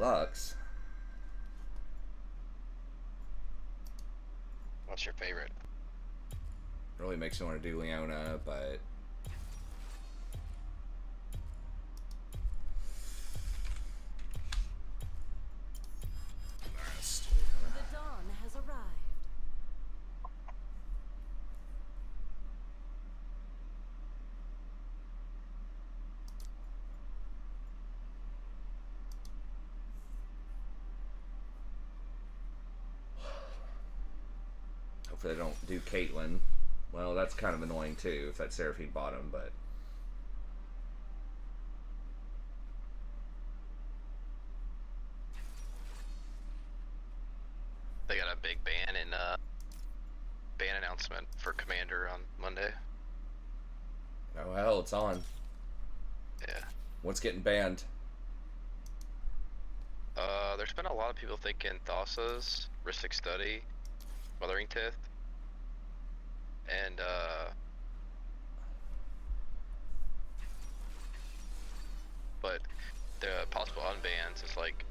Lux. What's your favorite? Really makes me want to do Leona, but The dawn has arrived. hopefully they don't do Caitlyn. Well, that's kind of annoying too if that's Seraphine bottom, but They got a big ban announcement for Commander on Monday. oh hell, it's on. Yeah. What's getting banned? There's been a lot of people thinking Thassa's, Ristic Study, Mothering Tith, and but the possible unbans is like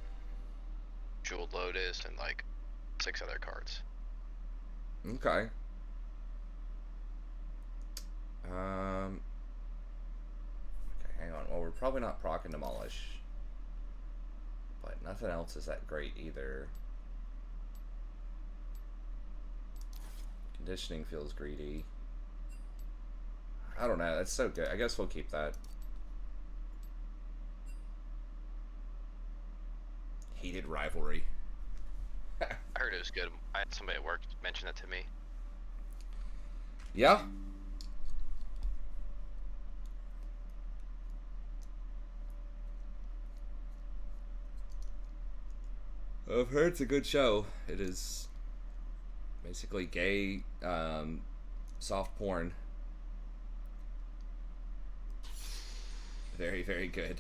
Jeweled Lotus and like 6 other cards. Okay. Okay, hang on. Well, we're probably not proc and demolish, but nothing else is that great either. Conditioning feels greedy. I don't know. That's so good. I guess we'll keep that. Heated rivalry. I heard it was good. I had somebody at work mention it to me. Yeah. I've heard it's a good show. It is basically gay, soft porn. Very, very good.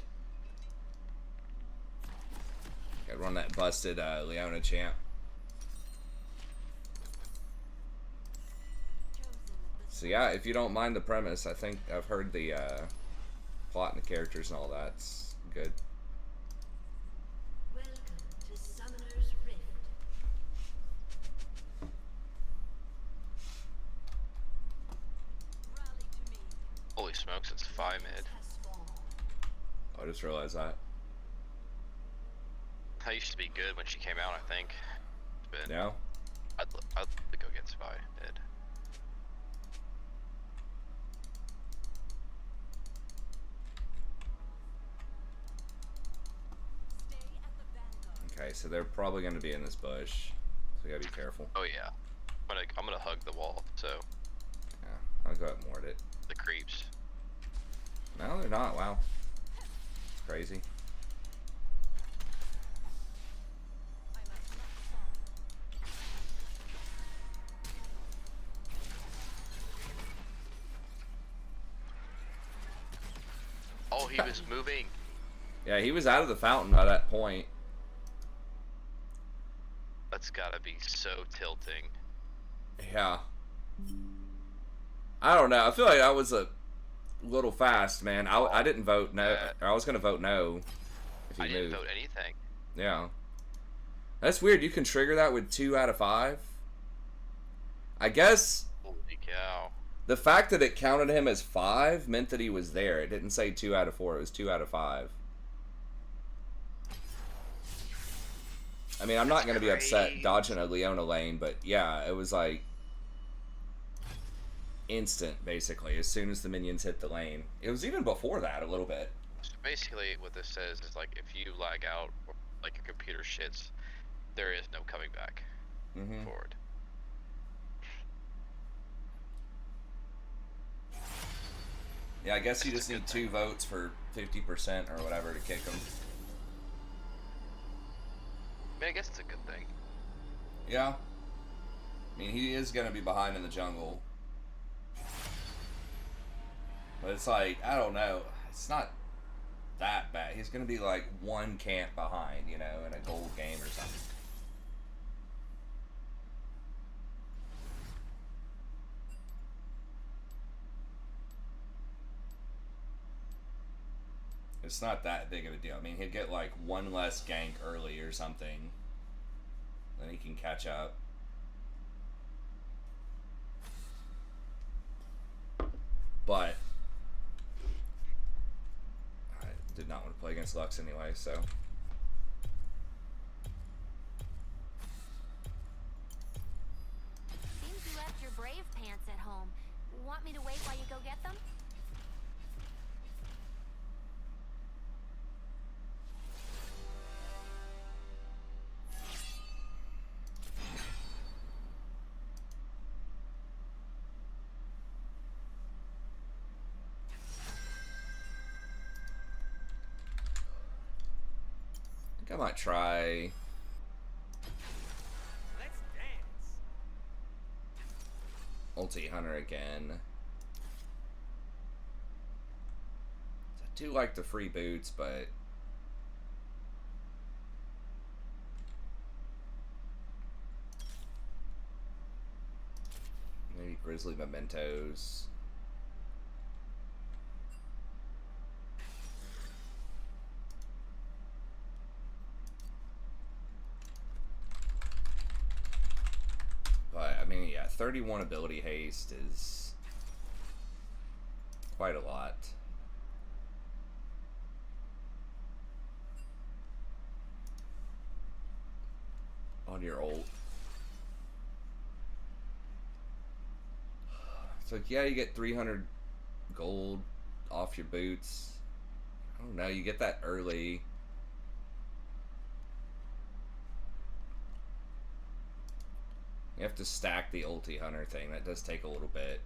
Gotta run that busted Leona champ. So yeah, if you don't mind the premise, I think I've heard the plot and the characters and all that's good. Welcome to Summoner's Rift. Rally to me. Holy smokes, it's Phi mid. I just realized that. That used to be good when she came out, I think. It's been, Yeah. I'd love to go against Phi mid. Stay at the vanguard. Okay, so they're probably going to be in this bush, so we gotta be careful. Oh yeah. I'm gonna hug the wall, so Yeah, I'll go ahead and ward it. the creeps. No, they're not. Wow. It's crazy. I must not fall. Oh, he was moving. Yeah, he was out of the fountain by that point. That's gotta be so tilting. Yeah. I don't know. I feel like I was a little fast, man. I didn't vote no. Or I was going to vote no if he I moved. didn't vote anything. Yeah. That's weird. You can trigger that with 2 out of 5. I guess Holy cow. the fact that it counted him as 5 meant that he was there. It didn't say 2 out of 4. It was 2 out of 5. I mean, I'm not going to be upset dodging a Leona lane, but yeah, it was like instant, basically, as soon as the minions hit the lane. It was even before that, a little bit. So basically, what this says is like if you lag out or like your computer shits, there is no coming back forward. Yeah, I guess you That's just a good need thing. 2 votes for 50% or whatever to kick him. I mean, I guess it's a good thing. Yeah. I mean, he is going to be behind in the jungle. But it's like, I don't know. It's not that bad. He's going to be like 1 camp behind, you know, in a gold game or something. it's not that big of a deal. I mean, he'd get like one less gank early or something. Then he can catch up. But I did not want to play against Lux anyway, so. Seems you left your brave pants at home. Want me to wait while you go get them? I think I might try. Let's dance. Ulti Hunter again. I do like the free boots, but maybe Grizzly Mementos. But I mean, yeah, 31 ability haste is quite a lot. On your ult. So yeah, you get 300 gold off your boots. I don't know, you get that early. You have to stack the ulti hunter thing. That does take a little bit.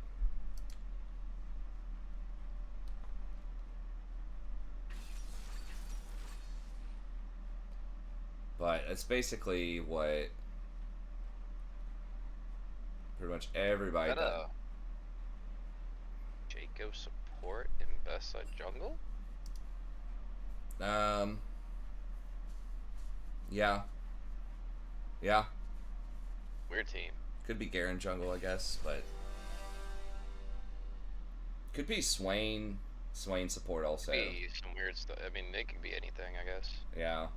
But it's basically what pretty much everybody Is that does. Jacob support in best side jungle? Yeah. Yeah. Weird team. Could be Garen jungle, I guess, but could be Swain support also. Be some weird stuff. I mean, they could be anything, I guess. Yeah.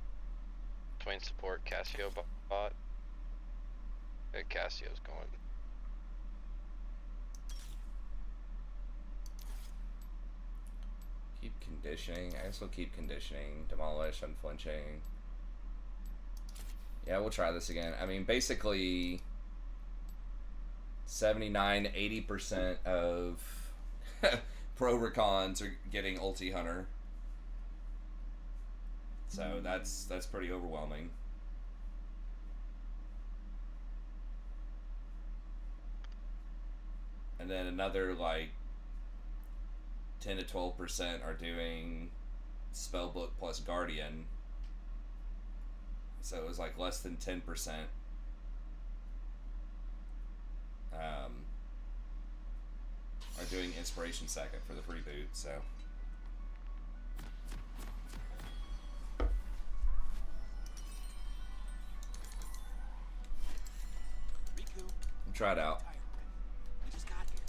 Twain support, Cassio bot. Cassio's going. Keep conditioning. I guess we'll keep conditioning. Demolish, unflinching. Yeah, we'll try this again. I mean, basically 79-80% of pro Rakans are getting ulti hunter. So that's pretty overwhelming. And then another like 10 to 12% are doing Spellbook plus Guardian. So it was like less than 10%. Are doing Inspiration Second for the free boot, so. Riku, We'll try it out. tired. We just got here.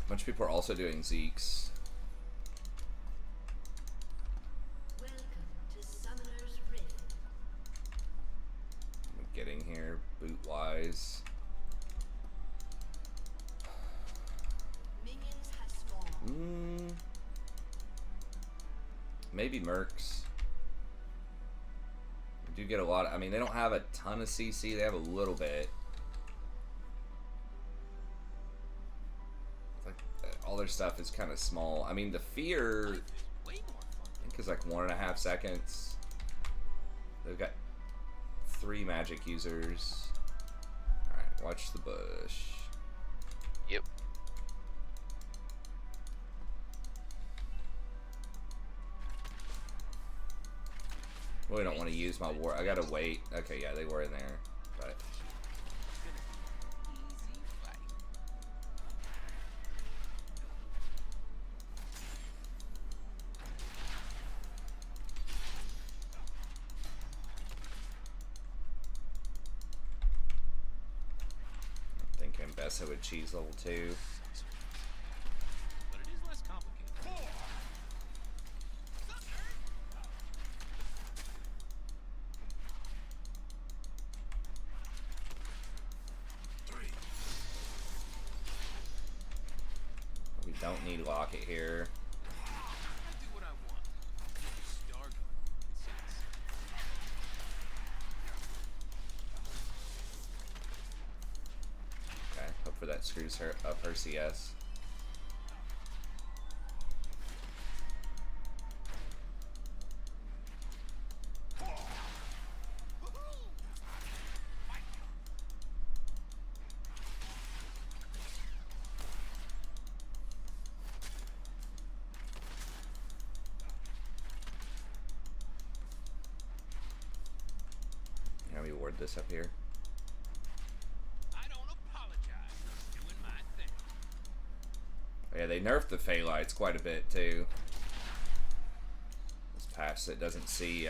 A bunch of people are also doing Zeke's. Welcome to Summoner's Rift. I'm getting here boot wise. Minions have spawned. Maybe Mercs. We do get a lot. I mean, they don't have a ton of CC. They have a little bit. It's like all their stuff is kind of small. I mean, the fear Way more fun. I think is like 1.5 seconds. They've got 3 magic users. Alright, watch the bush. Yep. Really don't want to use my war. I gotta wait. Okay, yeah, they were in there. But It's gonna be an easy fight. I'm thinking Bessa would cheese level 2. But it is less complicated. Don't need Locket here. I do what I want. Star Guard. Sense. Okay, hopefully that screws her up her CS. Let me ward this up here. I don't apologize. I'm doing my thing. Yeah, they nerfed the Phalites quite a bit too. This patch that doesn't see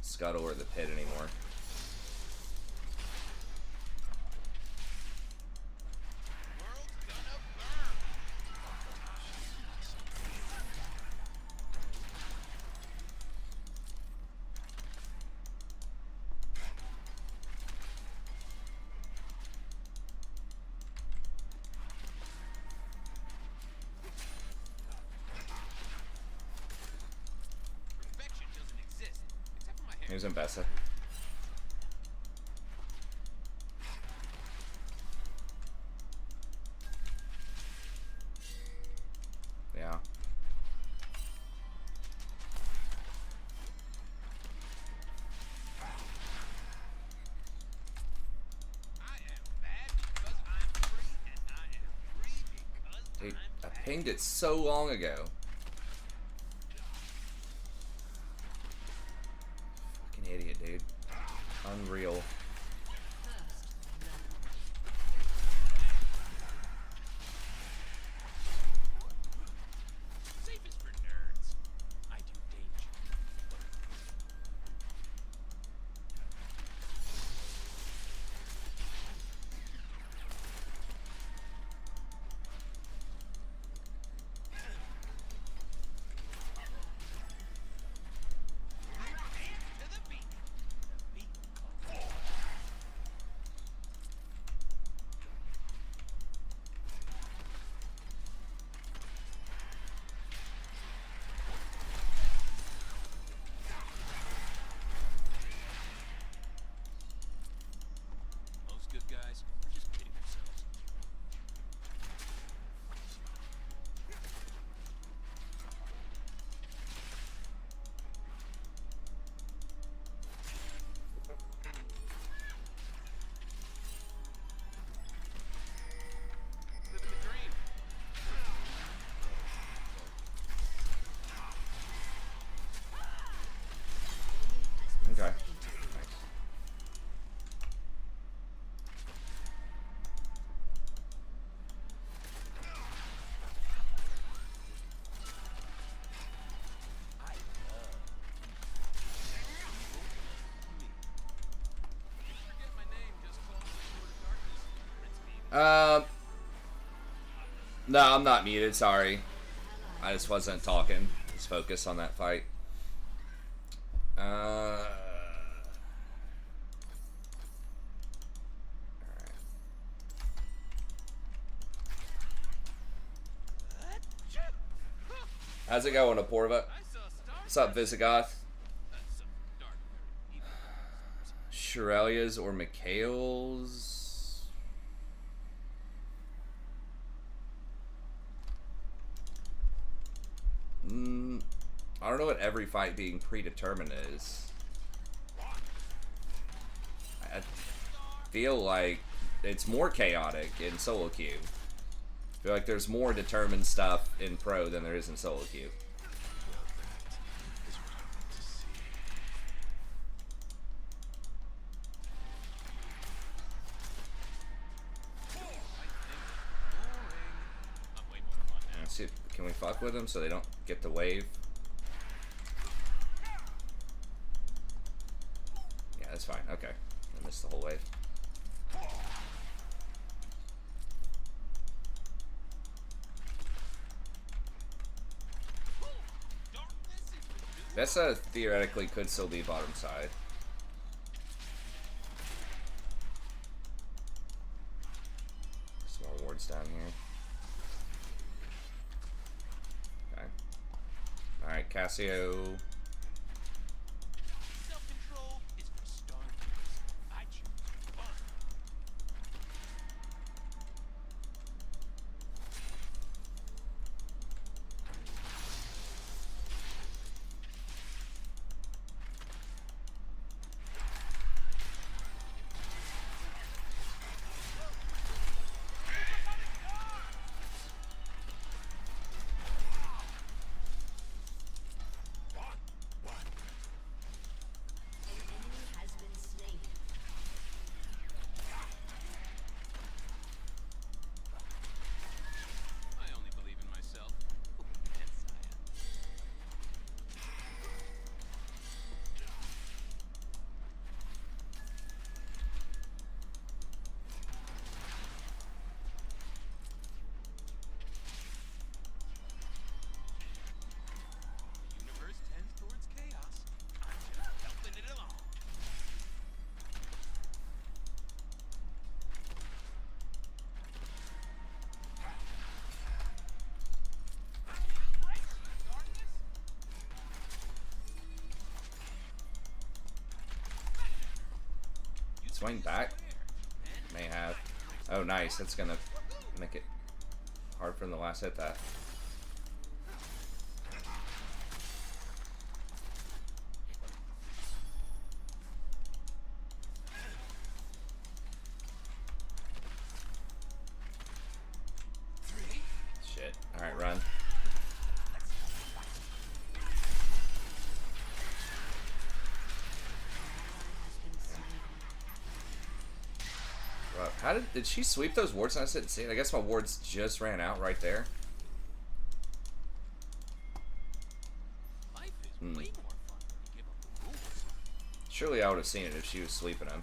Scuttle or the Pit anymore. World's gonna burn. Perfection doesn't exist, except for my hair. Here's Mbessa. Yeah. I am bad because I'm free, and I am free because Dude, I I'm bad. pinged it so long ago. Fucking idiot, dude. Unreal. First blood. Safe is for nerds. I do danger. To the beat. The beat. Most good guys are just kidding themselves. Living the dream. Okay. Nice. I love me. Forget my name, just call me Lord of Darkness. Prince Bean. No, I'm not muted, sorry. I just wasn't talking. Just focus on that fight. Alright. How's it going, Aporva? I saw stars. What's up, Visigoth? That's some dark, very evil. Shirelia's or Mikhail's? I don't know what every fight being predetermined is. I feel like it's more chaotic in solo queue. I feel like there's more determined stuff in pro than there is in solo queue. I'm way more fun now. Let's see, can we fuck with them so they don't get the wave? Yeah, that's fine. Okay. I missed the whole wave. Darkness is the new Vesa theoretically could still be bottom side. Some more wards down here. Cassio. Self-control is for starters. I choose fun. I only believe in myself. Yes, I am. The universe tends towards chaos. I'm just helping it along. Swing back? May have. Oh, nice. That's gonna make it hard for him to last hit that. Shit. Alright, run. Wow, how did she sweep those wards and I didn't see it? I guess my wards just ran out right there. Life is way more fun when you give up the rules. Surely I would have seen it if she was sweeping him.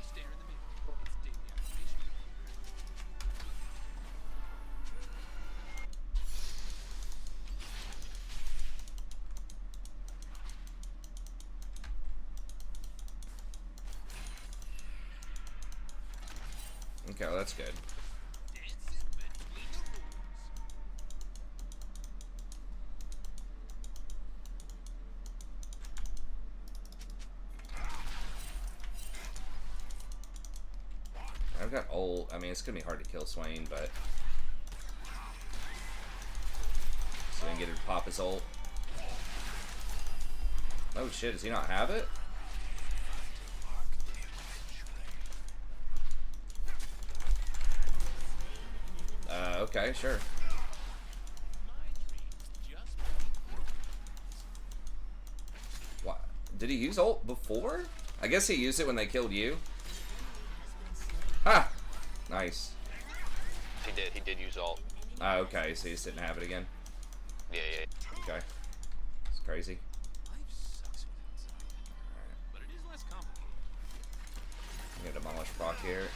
Stare in the mirror. It's daily affirmation. Okay, well, that's good. Dancing between the rules. I've got ult. I mean, it's gonna be hard to kill Swain, but so I can get him to pop his ult. Oh shit, does he not have it? Okay, sure. My dreams just What? Did he use ult before? I guess he used it when they killed you. Ha! Nice. He did use ult. Okay, so he just didn't have it again. Yeah. Okay. It's crazy. life sucks without Zion, but it is less complicated. I'm gonna demolish proc here.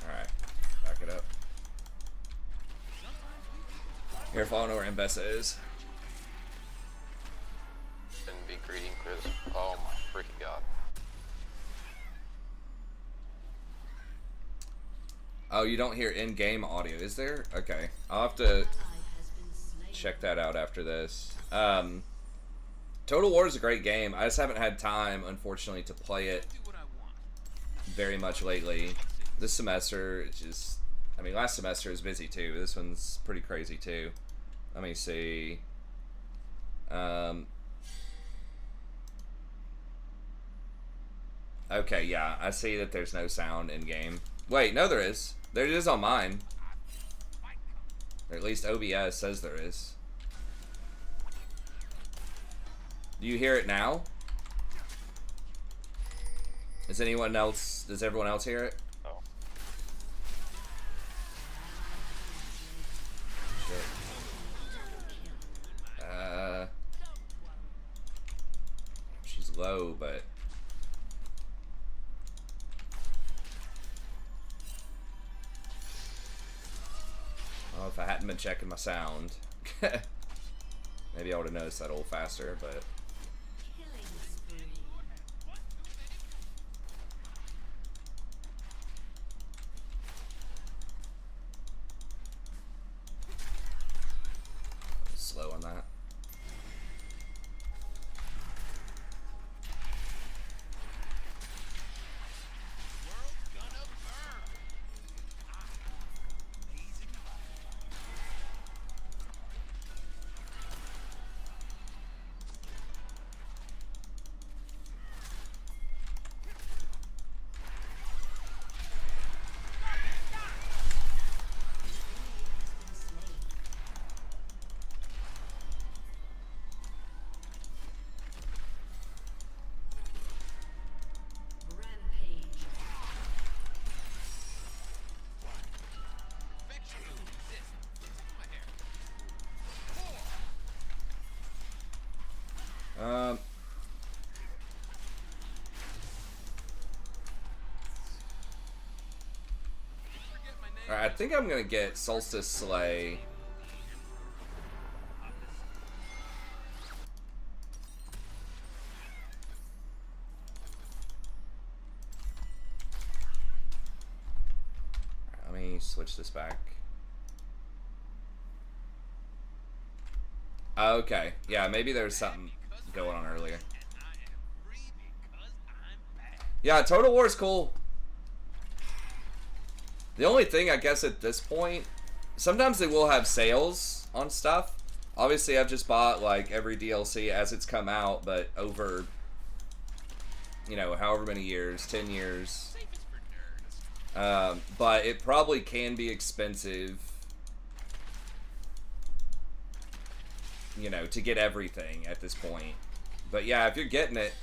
Alright, back it up. Careful, I don't know where Mbessa is. Shouldn't be greeting Chris. Oh my freaking god. Oh, you don't hear in-game audio, is there? Okay, I'll have to check that out after this. Total War is a great game. I just haven't had time, unfortunately, to play it Do what I want. very much lately. This semester, it's just... I mean, last semester was busy, too. This one's pretty crazy, too. Let me see. Okay, yeah, I see that there's no sound in-game. Wait, no there is. There it is on mine. Or at least OBS says there is. Do you hear it now? Does anyone else, does everyone else hear it? Oh. Shit. She's low, but... Oh, if I hadn't been checking my sound, maybe I would have noticed that a little faster, but... think I'm gonna get Solstice Slay. Let me switch this back. Okay, yeah, maybe there's something going on earlier. Yeah, Total War is cool. The only thing, I guess, at this point, sometimes they will have sales on stuff. Obviously, I've just bought, like, every DLC as it's come out, but over, you know, however many years, 10 years. But it probably can be expensive, you know, to get everything at this point. But yeah, if you're getting it,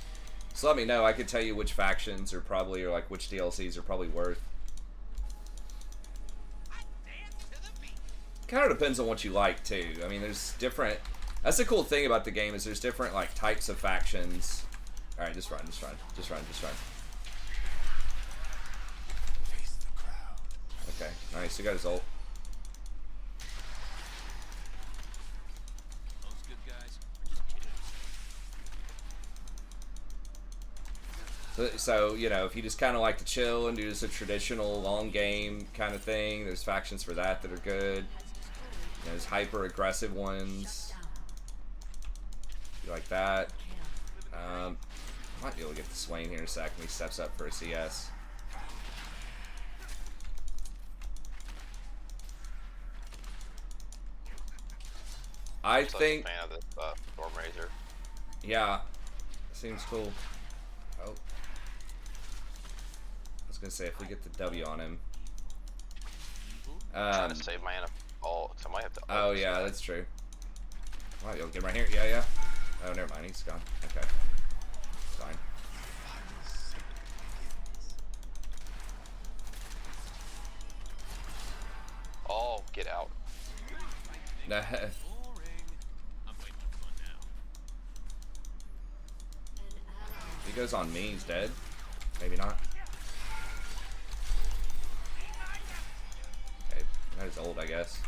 just let me know. I could tell you which factions are probably, or like which DLCs are probably worth. Kind of depends on what you like too. I mean, there's different. That's the cool thing about the game is there's different like types of factions. All right, just run, just run, just run, just run. Okay, nice. You got his ult. So, you know, if you just kind of like to chill and do just a traditional long game kind of thing, there's factions for that that are good. There's hyper aggressive ones. You like that. I might be able to get the Swain here in a sec when he steps up for a CS. I think. I'm a fan of this Storm Razor. Yeah, seems cool. Oh. I was gonna say if we get the W on him. Trying to save my mana all, so I might have to. Oh yeah, that's true. Wow, you'll get him right here. Yeah, yeah. Oh, never mind. He's gone. Okay, fine. Oh, get out. Nah. He goes on me. He's dead. Maybe not. Okay, that is old, I guess.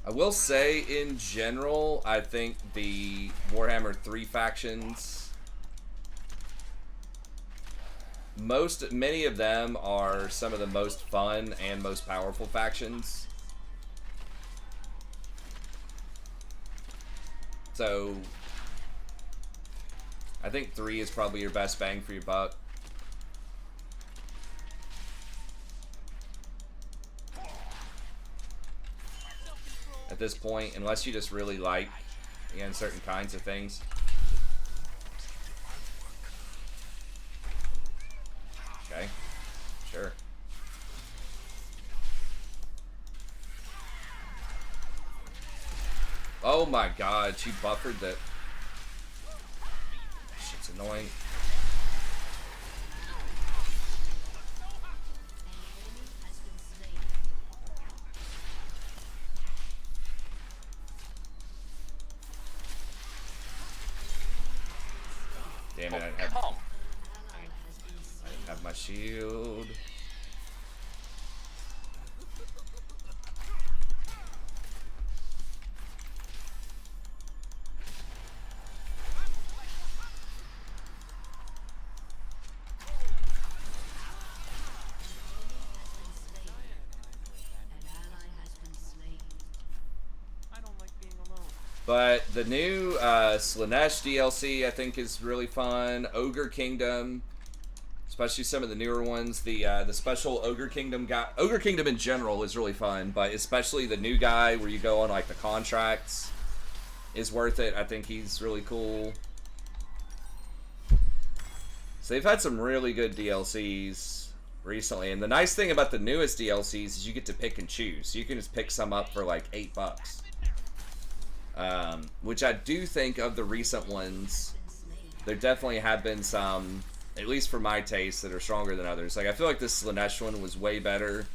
I will say, in general, I think the Warhammer 3 factions, many of them are some of the most fun and most powerful factions. So, I think 3 is probably your best bang for your buck. At this point, unless you just really like, again, certain kinds of things. Okay, sure. Oh my god, she buffered the... Shit's annoying. Damn it, I didn't have my shield. But the new Slanesh DLC, I think, is really fun. Ogre Kingdom, especially some of the newer ones. The special Ogre Kingdom guy, Ogre Kingdom in general is really fun, but especially the new guy where you go on like the contracts is worth it. I think he's really cool. So they've had some really good DLCs recently, and the nice thing about the newest DLCs is you get to pick and choose. So you can just pick some up for like $8. Which I do think of the recent ones, there definitely have been some, at least for my taste, that are stronger than others. Like, I feel like this Slanesh one was way better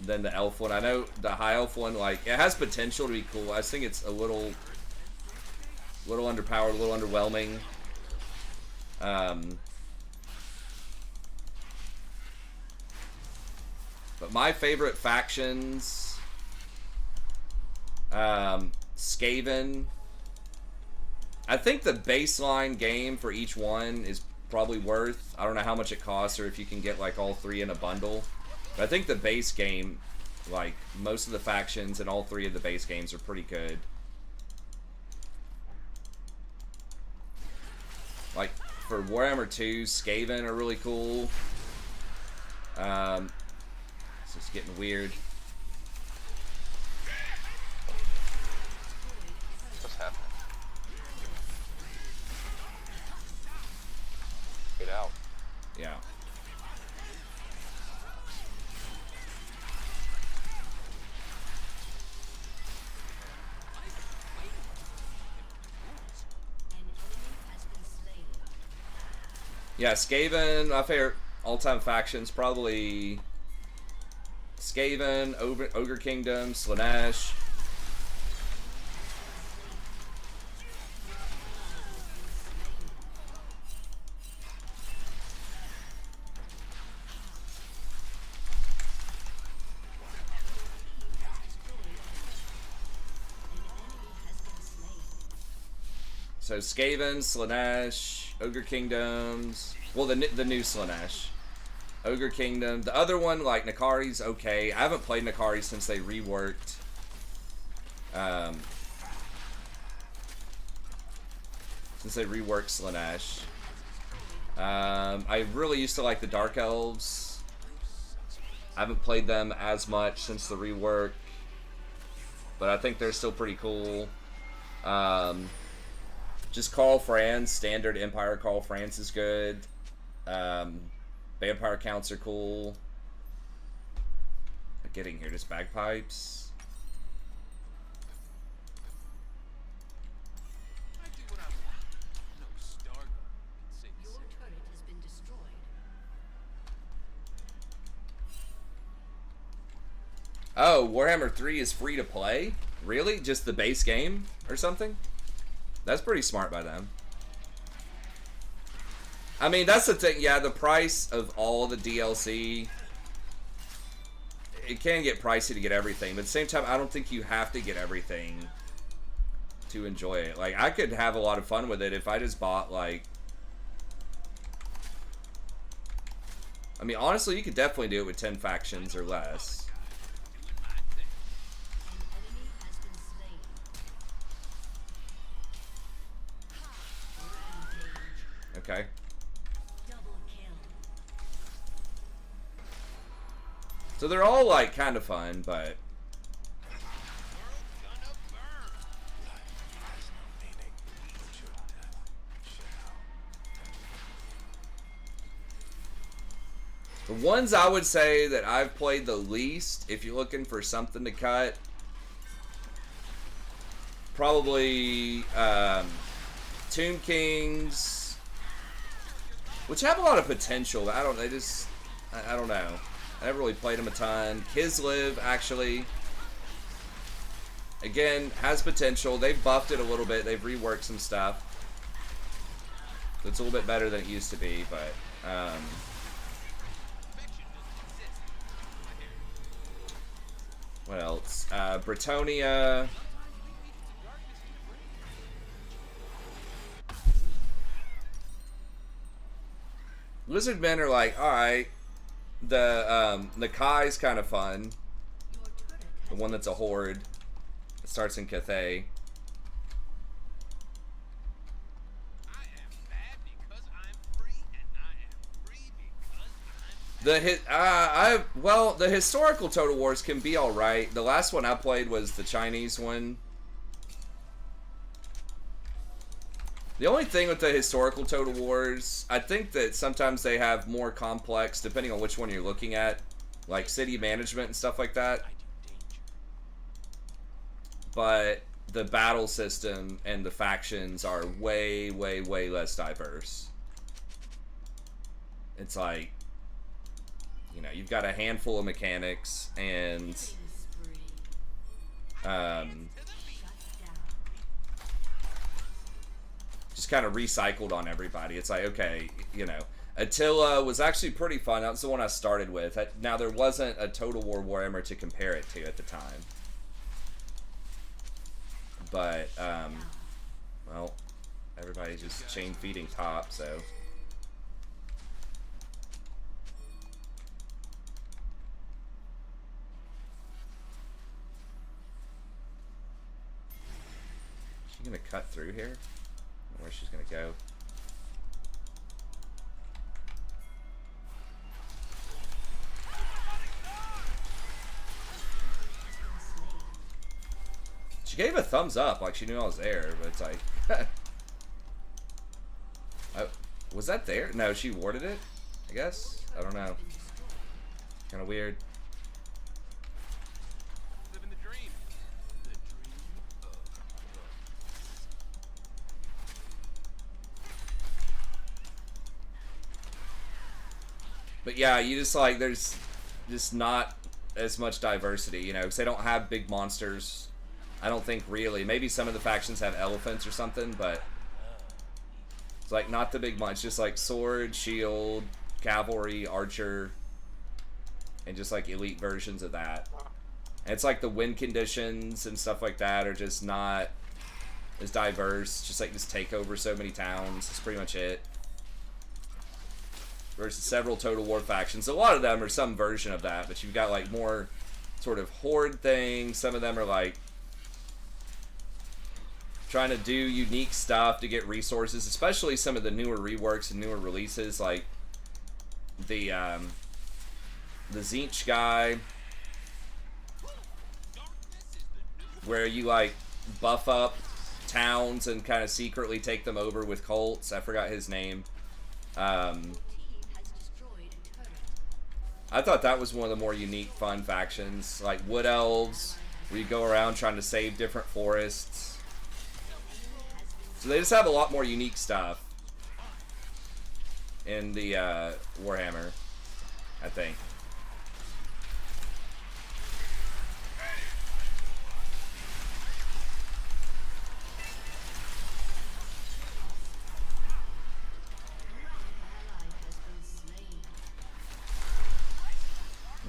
than the Elf one. I know the High Elf one, like, it has potential to be cool. I just think it's a little underpowered, a little underwhelming. But my favorite factions, Skaven. I think the baseline game for each one is probably worth, I don't know how much it costs or if you can get like all three in a bundle. But I think the base game, like most of the factions and all three of the base games are pretty good. Like for Warhammer 2, Skaven are really cool. It's just getting weird. What's happening? Get out. Yeah. Yeah, Skaven, my favorite all-time factions, probably Skaven, Ogre Kingdom, Slanesh. So Skaven, Slanesh, Ogre Kingdoms. Well, the new Slanesh. Ogre Kingdom. The other one, like Nakari's okay. I haven't played Nakari since they reworked. Since they reworked Slanesh. I really used to like the Dark Elves. I haven't played them as much since the rework. But I think they're still pretty cool. Just Carl Franz, standard Empire Carl Franz is good. Vampire counts are cool. Getting here, just bagpipes. I do what I want. No Starguard can say the Your same. turret has been destroyed. Oh, Warhammer 3 is free to play? Really? Just the base game or something? That's pretty smart by them. I mean, that's the thing. Yeah, the price of all the DLC, it can get pricey to get everything. But at the same time, I don't think you have to get everything to enjoy it. Like, I could have a lot of fun with it if I just bought, like... I mean, honestly, you could definitely do it with 10 factions or less. Doing my thing. An enemy has been slain. Rampage. Okay. Double kill. So they're all, like, kind of fun, but... The ones I would say that I've played the least, if you're looking for something to cut, probably Tomb Kings, which have a lot of potential. I don't know. I never really played them a ton. Kislev, actually, again, has potential. They've buffed it a little bit. They've reworked some stuff. It's a little bit better than it used to be, but what else? Bretonia. Lizard Men are like, alright. The Kai's kind of fun. Your turret The one that's a horde. It starts in Cathay. I am bad because I'm free, and I am free because I'm The historical Total Wars can be alright. The last one I played was the Chinese one. The only thing with the historical Total Wars, I think that sometimes they have more complex, depending on which one you're looking at, like city management and stuff like that. But the battle system and the factions are way, way, way less diverse. It's like, you know, you've got a handful of mechanics and spree. just kind of recycled on everybody. It's like, okay, you know, Attila was actually pretty fun. That was the one I started with. Now, there wasn't a Total War Warhammer to compare it to at the time. But, well, everybody's just chain feeding top, so. Is she gonna cut through here? I don't know where she's gonna go. She gave a thumbs up, like she knew I was there, but it's like... was that there? No, she warded it, I guess? I don't know. Kind of weird. Living the dream. The dream of But yeah, you just like, there's just not as much diversity, you know, because they don't have big monsters. I don't think really. Maybe some of the factions have elephants or something, but it's like not the big monsters. Just like sword, shield, cavalry, archer, and just like elite versions of that. And it's like the win conditions and stuff like that are just not as diverse. Just like just take over so many towns. That's pretty much it. Versus several Total War factions. A lot of them are some version of that, but you've got like more sort of horde things. Some of them are like trying to do unique stuff to get resources, especially some of the newer reworks and newer releases, like the Zinch guy, where you like buff up towns and kind of secretly take them over with cults. I forgot his name. I thought that was one of the more unique, fun factions, like Wood Elves, where you go around trying to save different forests. So they just have a lot more unique stuff in the Warhammer, I think.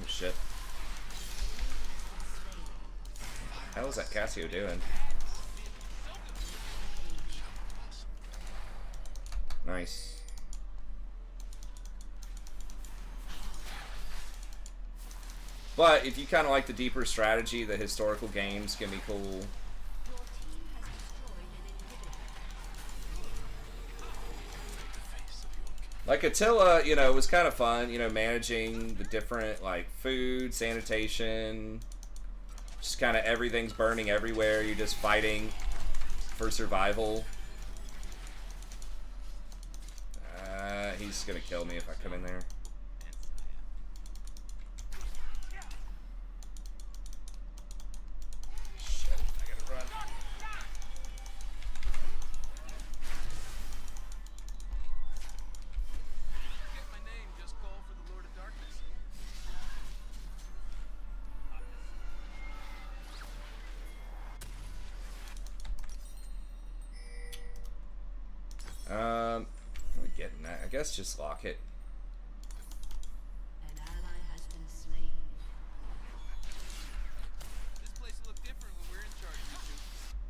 Oh shit. How was that Cassio doing? Nice. But if you kind of like the deeper strategy, the historical games can be cool. Like Attila, you know, was kind of fun, you know, managing the different, like, food, sanitation, just kind of everything's burning everywhere. You're just fighting for survival. He's gonna kill me if I come in there. Shit, I gotta run. get my name, just call for the Lord of Darkness. What are we getting at? I guess just lock it. An ally has been slain. This place will look different when we're in charge, you two.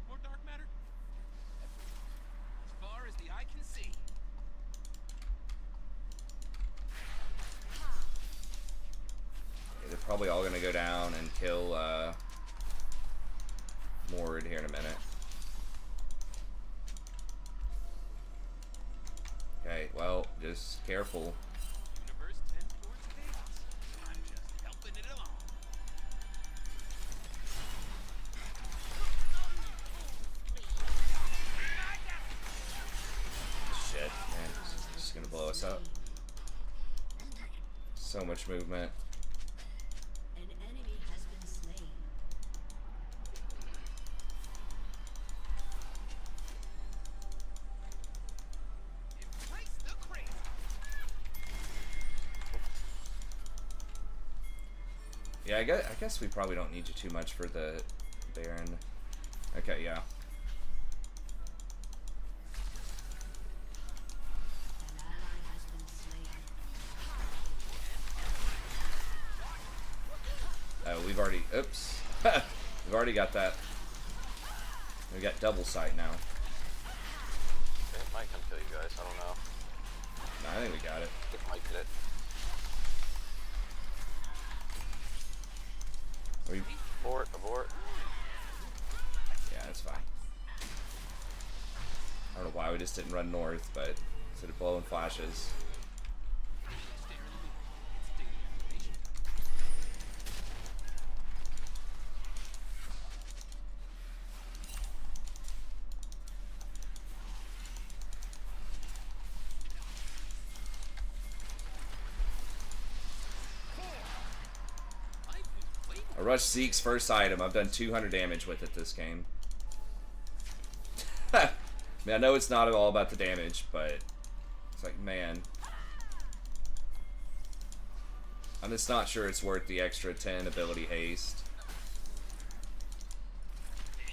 More dark matter? As far as the eye can see. Yeah, they're probably all gonna go down and kill Mord here in a minute. Okay, well, just careful. Universe tends towards chaos. I'm just helping it along. Shit, man, it's just gonna blow us up. So much movement. An enemy has been slain. Embrace the crazy. Yeah, I guess we probably don't need you too much for the Baron. Okay, yeah. An ally has been slain. we've already, oops. We've already got that. We got double sight now. It might come kill you guys, I don't know. No, I think we got it. It might get it. We, Abort, abort. yeah, that's fine. I don't know why we just didn't run north, but instead of blowing flashes. I rushed Zeke's first item. I've done 200 damage with it this game. I mean, I know it's not all about the damage, but it's like, man. I'm just not sure it's worth the extra 10 ability haste.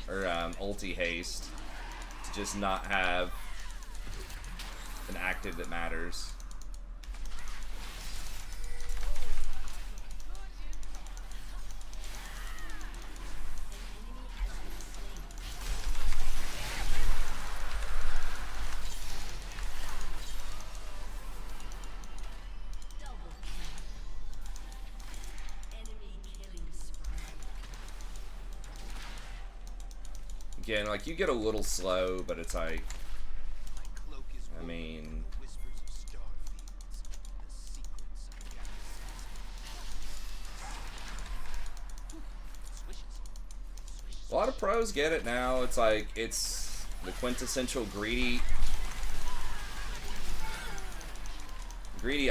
Or ulti haste. To just not have an active that matters. Again, like, you get a little slow, but it's like, I mean, a lot of pros get it now. It's like, it's the quintessential greedy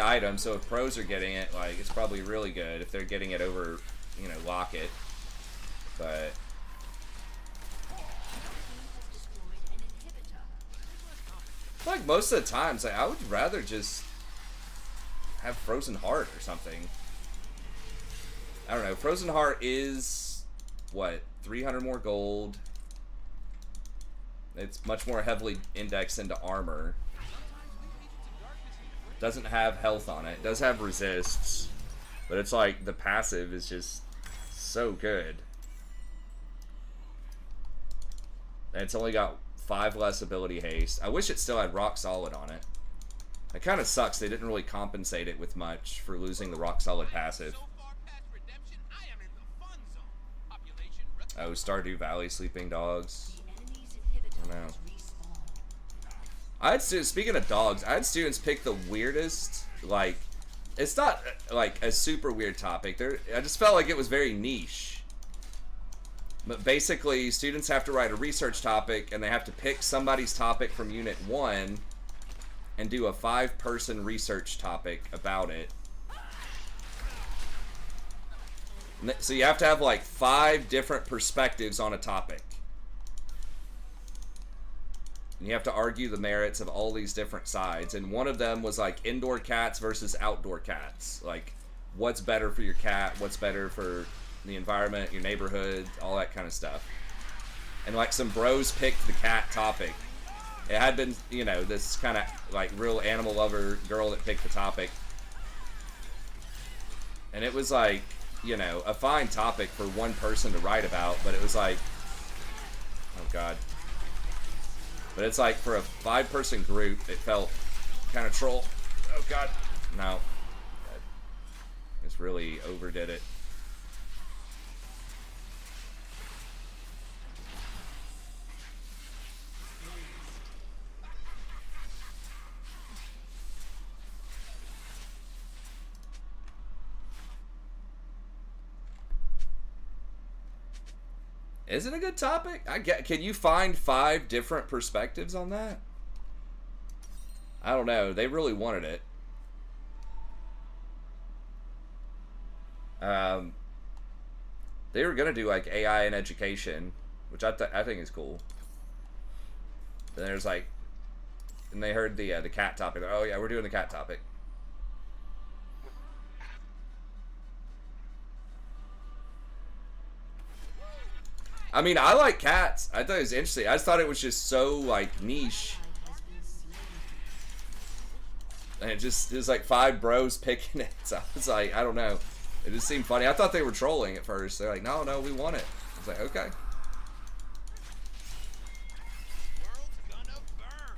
item, so if pros are getting it, like, it's probably really good if they're getting it over, you know, Locket. But like most of the times, like, I would rather just have Frozen Heart or something. I don't know. Frozen Heart is what, 300 more gold. It's much more heavily indexed into armor. Doesn't have health on it. It does have resists, but it's like the passive is just so good. And it's only got 5 less ability haste. I wish it still had rock solid on it. It kind of sucks they didn't really compensate it with much for losing the rock solid passive. Oh, Stardew Valley sleeping dogs. I don't know. I had students, speaking of dogs, I had students pick the weirdest, like, it's not like a super weird topic. I just felt like it was very niche. But basically, students have to write a research topic, and they have to pick somebody's topic from Unit 1 and do a 5-person research topic about it. So you have to have like 5 different perspectives on a topic. And you have to argue the merits of all these different sides. And one of them was like indoor cats versus outdoor cats. Like, what's better for your cat? What's better for the environment, your neighborhood, all that kind of stuff. And like some bros picked the cat topic. It had been, you know, this kind of like real animal lover girl that picked the topic. And it was like, you know, a fine topic for one person to write about, but it was like, oh god. But it's like for a 5-person group, it felt kind of troll. Oh god. No. Just really overdid it. Is it a good topic? Can you find 5 different perspectives on that? I don't know. They really wanted it. They were gonna do like AI in education, which I think is cool. But there's like, and they heard the cat topic. Oh yeah, we're doing the cat topic. I mean, I like cats. I thought it was interesting. I just thought it was just so, like, niche. And it was like 5 bros picking it. So I was like, I don't know. It just seemed funny. I thought they were trolling at first. They're like, no, we won it. I was like, okay. World's gonna burn.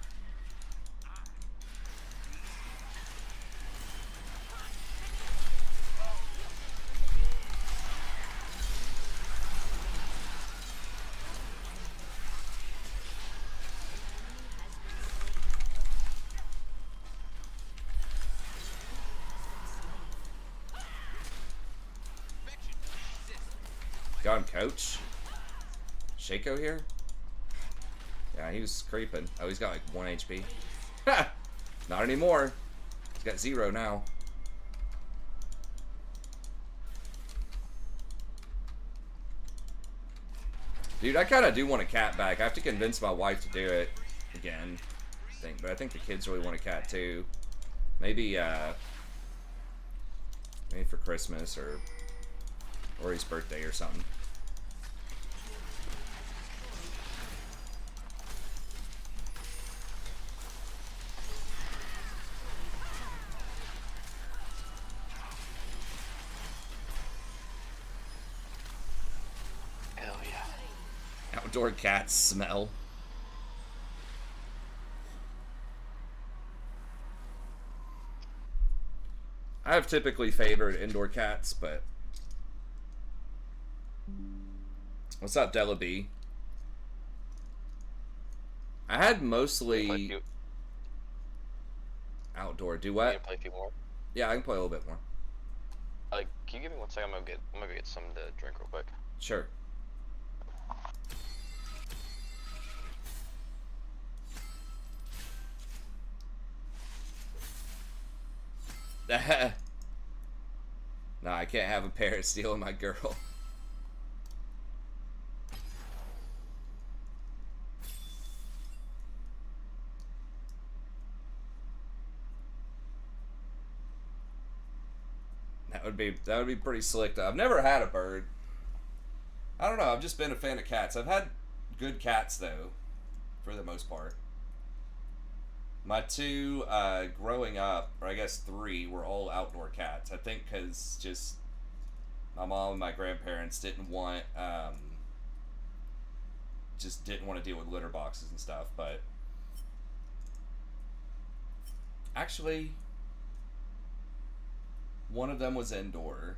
Got him, coach. Shaco here? Yeah, he was creeping. Oh, he's got like 1 HP. Ha! Not anymore. He's got 0 now. Dude, I kind of do want a cat back. I have to convince my wife to do it again, I think. But I think the kids really want a cat too. Maybe for Christmas or his birthday or something. Hell yeah. Outdoor cats smell. I have typically favored indoor cats, but what's up, Della B? I had mostly outdoor. Do Can what? you play a few more? Yeah, I can play a little bit more. Can you give me 1 second? I'm gonna go get something to drink real quick. Sure. No, I can't have a parrot stealing my girl. That would be pretty slick though. I've never had a bird. I don't know, I've just been a fan of cats. I've had good cats though, for the most part. My 2 growing up, or I guess 3, were all outdoor cats. I think because just my mom and my grandparents didn't want to deal with litter boxes and stuff. But actually, one of them was indoor.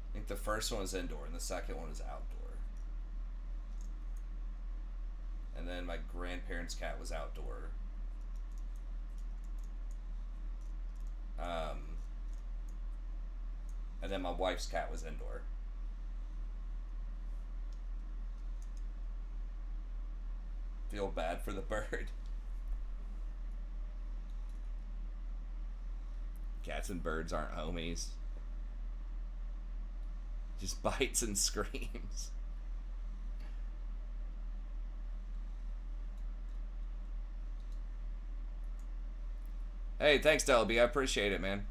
I think the first one was indoor and the second one was outdoor. And then my grandparents' cat was outdoor. And then my wife's cat was indoor. Feel bad for the bird. Cats and birds aren't homies. Just bites and screams. Hey, thanks, Delby. I appreciate it, man.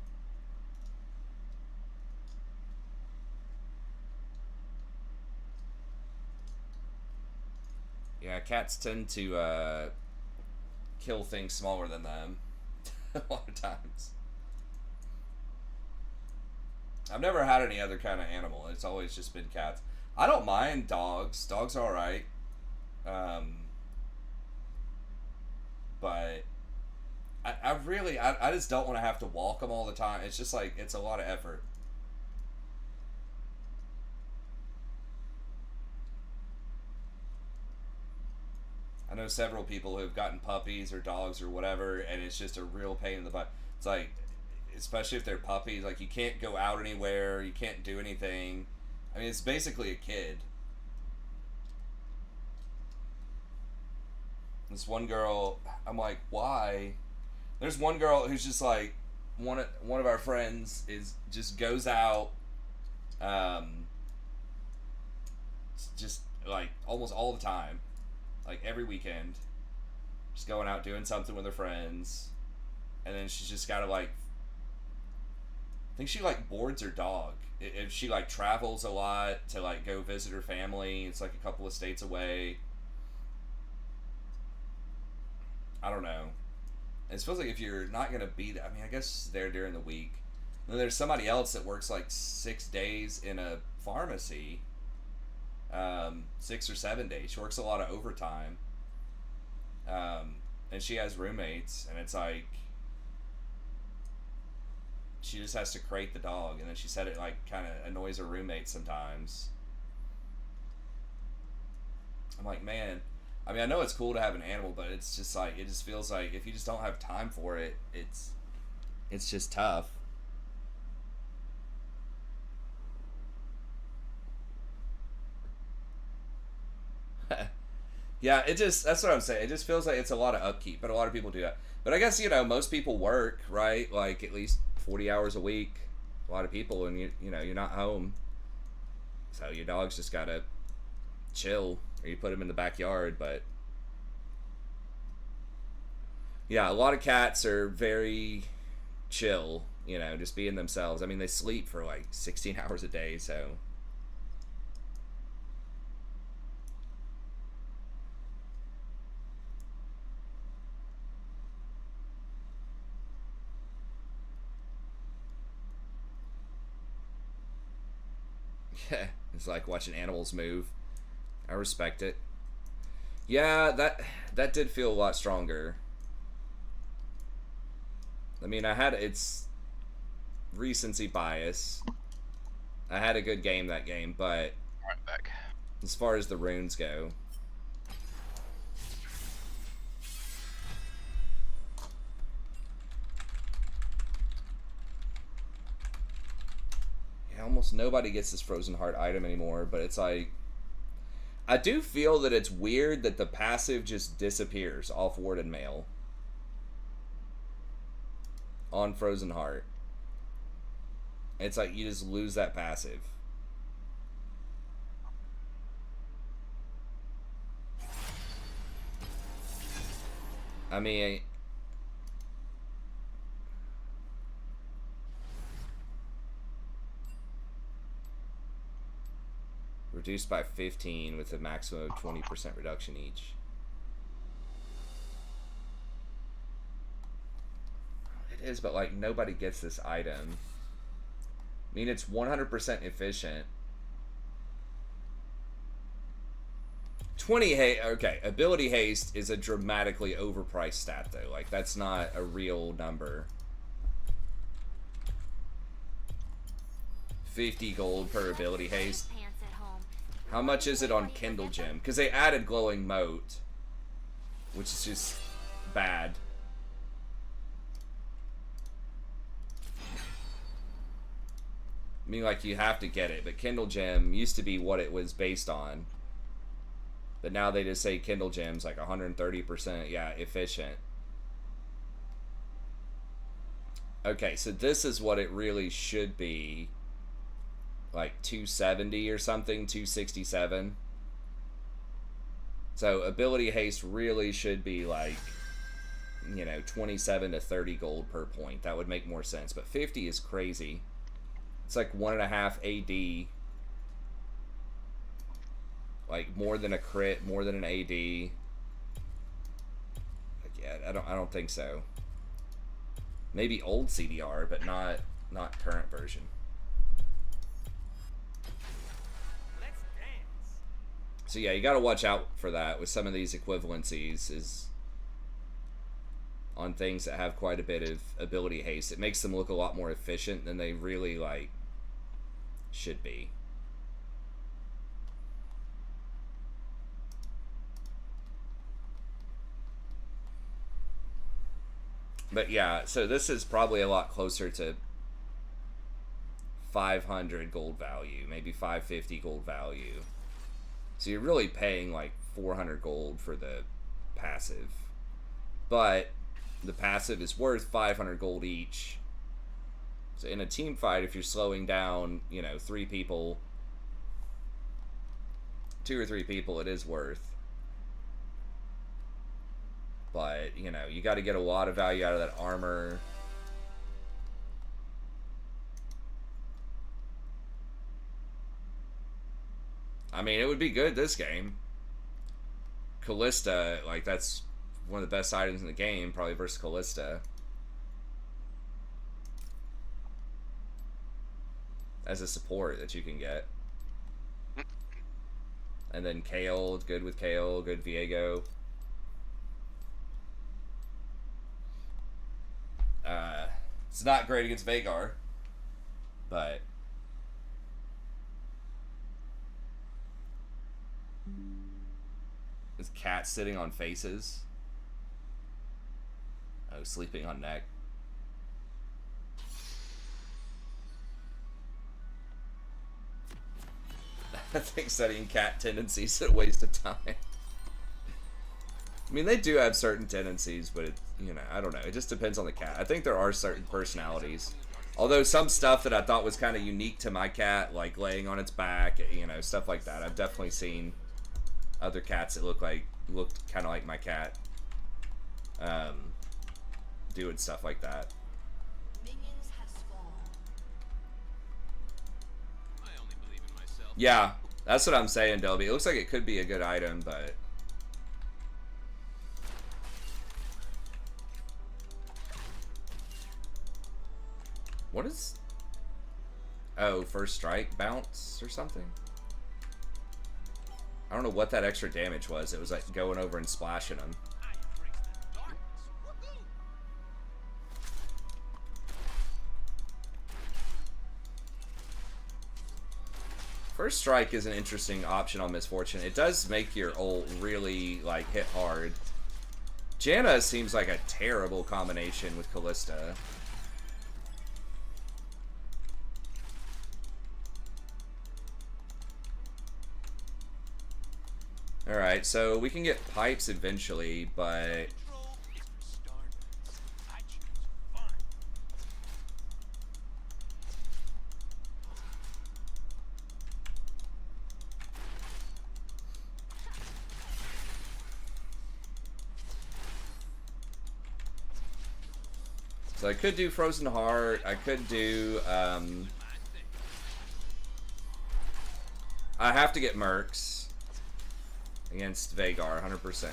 Yeah, cats tend to kill things smaller than them a lot of times. I've never had any other kind of animal. It's always just been cats. I don't mind dogs. Dogs are alright. But I just don't want to have to walk them all the time. It's just like, it's a lot of effort. I know several people who have gotten puppies or dogs or whatever, and it's just a real pain in the butt. It's like, especially if they're puppies, like you can't go out anywhere, you can't do anything. I mean, it's basically a kid. This one girl, I'm like, why? There's one girl who's just like, one of our friends is just goes out, just like almost all the time, like every weekend, just going out doing something with her friends, and then she's just gotta like, I think she like boards her dog. If she like travels a lot to like go visit her family, it's like a couple of states away. I don't know. It feels like if you're not gonna be there, I mean, I guess there during the week, Then there's somebody else that works like 6 days in a pharmacy. 6 or 7 days. She works a lot of overtime. And she has roommates, and it's like she just has to crate the dog, and then she said it like kind of annoys her roommates sometimes. I'm like, man, I mean, I know it's cool to have an animal, but it's just like, it just feels like if you just don't have time for it, it's just tough. Yeah, that's what I'm saying. It just feels like it's a lot of upkeep, but a lot of people do that. But I guess, most people work, right? Like at least 40 hours a week. A lot of people, and you're not home. So your dog's just gotta chill, or you put him in the backyard, but yeah, a lot of cats are very chill, just being themselves. I mean, they sleep for like 16 hours a day, so yeah, it's like watching animals move. I respect it. Yeah, that did feel a lot stronger. I mean, it's recency bias. I had a good game that game, but Right back. as far as the runes go, yeah, almost nobody gets this Frozen Heart item anymore, but it's like, I do feel that it's weird that the passive just disappears off Ward and Mail on Frozen Heart. It's like you just lose that passive. I mean, reduced by 15 with a maximum of 20% reduction each. It is, but like nobody gets this item. I mean, it's 100% efficient. 20 haste. Okay, ability haste is a dramatically overpriced stat though. Like that's not a real number. 50 gold per ability haste. Pants at home. How much is it on Kindle Gem? Because they added glowing moat, which is just bad. I mean, like, you have to get it, but Kindle Gem used to be what it was based on. But now they just say Kindle Gem's like 130%, yeah, efficient. Okay, so this is what it really should be. Like 270 or something, 267. So ability haste really should be like, 27 to 30 gold per point. That would make more sense. But 50 is crazy. It's like 1.5 AD. Like more than a crit, more than an AD. Like, yeah, I don't think so. Maybe old CDR, but not current version. Let's dance. So yeah, you got to watch out for that with some of these equivalencies is on things that have quite a bit of ability haste. It makes them look a lot more efficient than they really like should be. But yeah, so this is probably a lot closer to 500 gold value, maybe 550 gold value. So you're really paying like 400 gold for the passive. But the passive is worth 500 gold each. So in a team fight, if you're slowing down, 3 people, 2 or 3 people, it is worth. But, you got to get a lot of value out of that armor. I mean, it would be good this game. Callista, like, that's one of the best items in the game, probably versus Callista. as a support that you can get. And then Kale, good with Kale, good Viego. It's not great against Veigar, but is cat sitting on faces? Oh, sleeping on neck. I think studying cat tendencies is a waste of time. I mean, they do have certain tendencies, but it, you know, I don't know. It just depends on the cat. I think there are certain personalities. Although some stuff that I thought was kind of unique to my cat, like laying on its back, you know, stuff like that. I've definitely seen other cats that looked kind of like my cat, doing stuff like that. Minions have spawned. I only believe in myself. Yeah, that's what I'm saying, Delby. It looks like it could be a good item, but what is... Oh, first strike bounce or something? I don't know what that extra damage was. It was like going over and splashing them. I embrace the darkness. Woohoo! First strike is an interesting option on Misfortune. It does make your ult really like hit hard. Janna seems like a terrible combination with Callista. Alright, so we can get pipes eventually, but Control is for starnuts. I choose fun. so I could do Frozen Heart. I could do I have to get Mercs against Veigar 100%.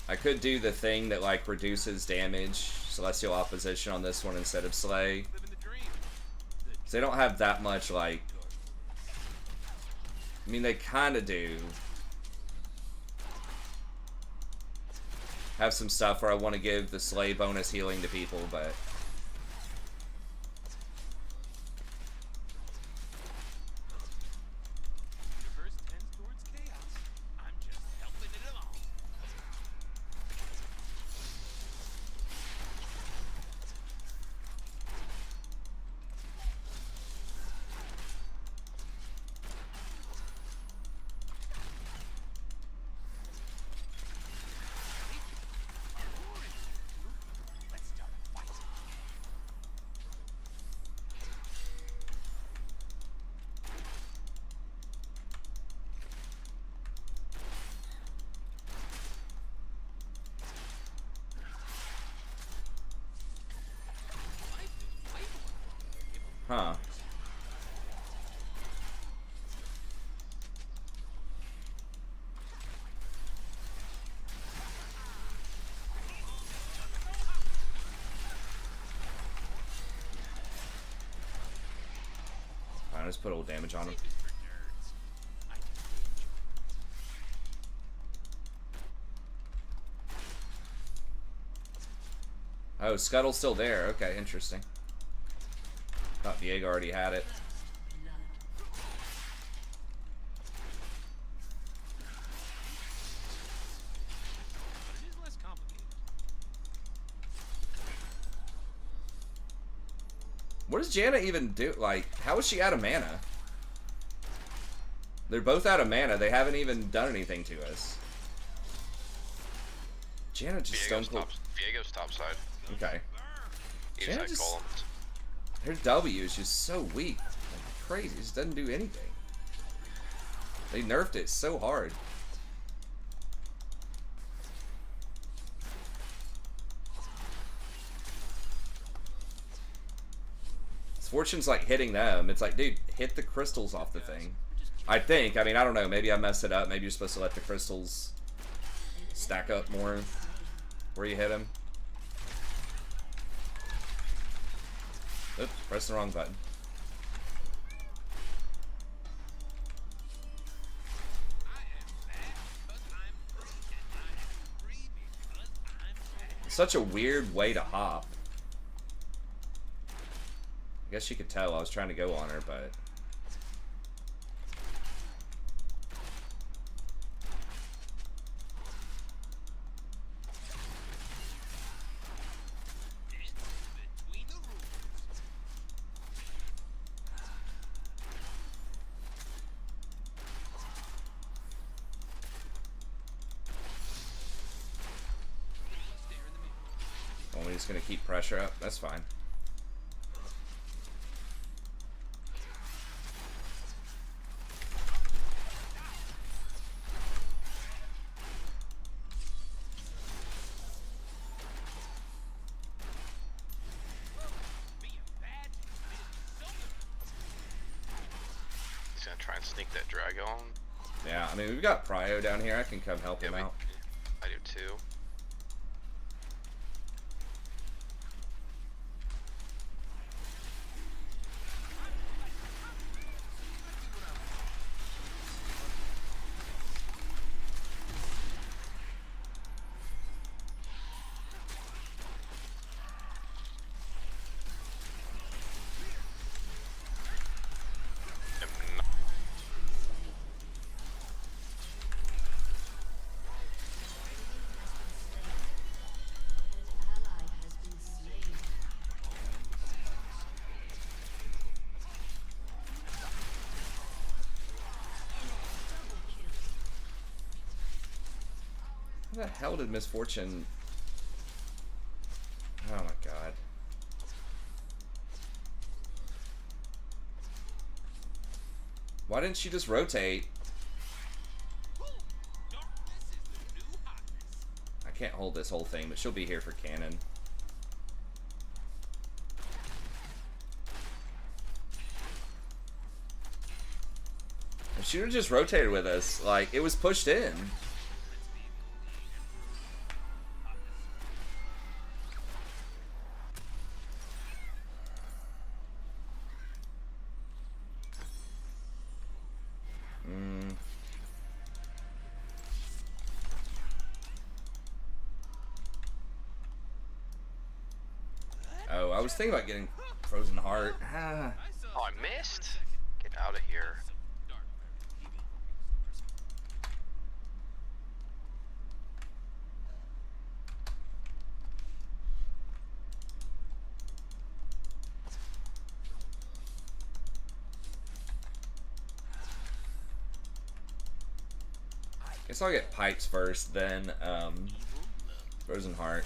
I could do the thing that like reduces damage, Celestial Opposition on this one instead of Slay. Living the dream. So they don't have that much like, I mean they kind of do have some stuff where I want to give the Slay bonus healing to people, but Universe tends towards chaos. I'm just helping it along. Let's start a fight. huh. Fine, let's put a little damage on him. This is for nerds. I just enjoy. Oh, Scuttle's still there. Okay, interesting. Thought Viego already had it. But it is less complicated. What does Janna even do? Like, how is she out of mana? They're both out of mana. They haven't even done anything to us. Janna just stone cold. Viego's top side. Okay. Either Yeah, side just- columns. Her W is just so weak. Like, crazy. It just doesn't do anything. They nerfed it so hard. Fortune's like hitting them. It's like, dude, hit the crystals off the thing. I think. I mean, I don't know. Maybe I messed it up. Maybe you're supposed to let the crystals stack up more where you hit them. Oops, press the wrong button. Such a weird way to hop. I guess you could tell I was trying to go on her, but... Well, we're just gonna keep pressure up. That's fine. He's gonna try and sneak that Dragon. Yeah, I mean, we've got Prio down here. I can come help him out. I do too. How the hell did Misfortune... Oh my god. Why didn't she just rotate? I can't hold this whole thing, but she'll be here for cannon. If she would have just rotated with us, like, it was pushed in. Oh, I was thinking about getting Frozen Heart. Oh, I missed. Get out of here. Guess I'll get Pipes first, then Frozen Heart.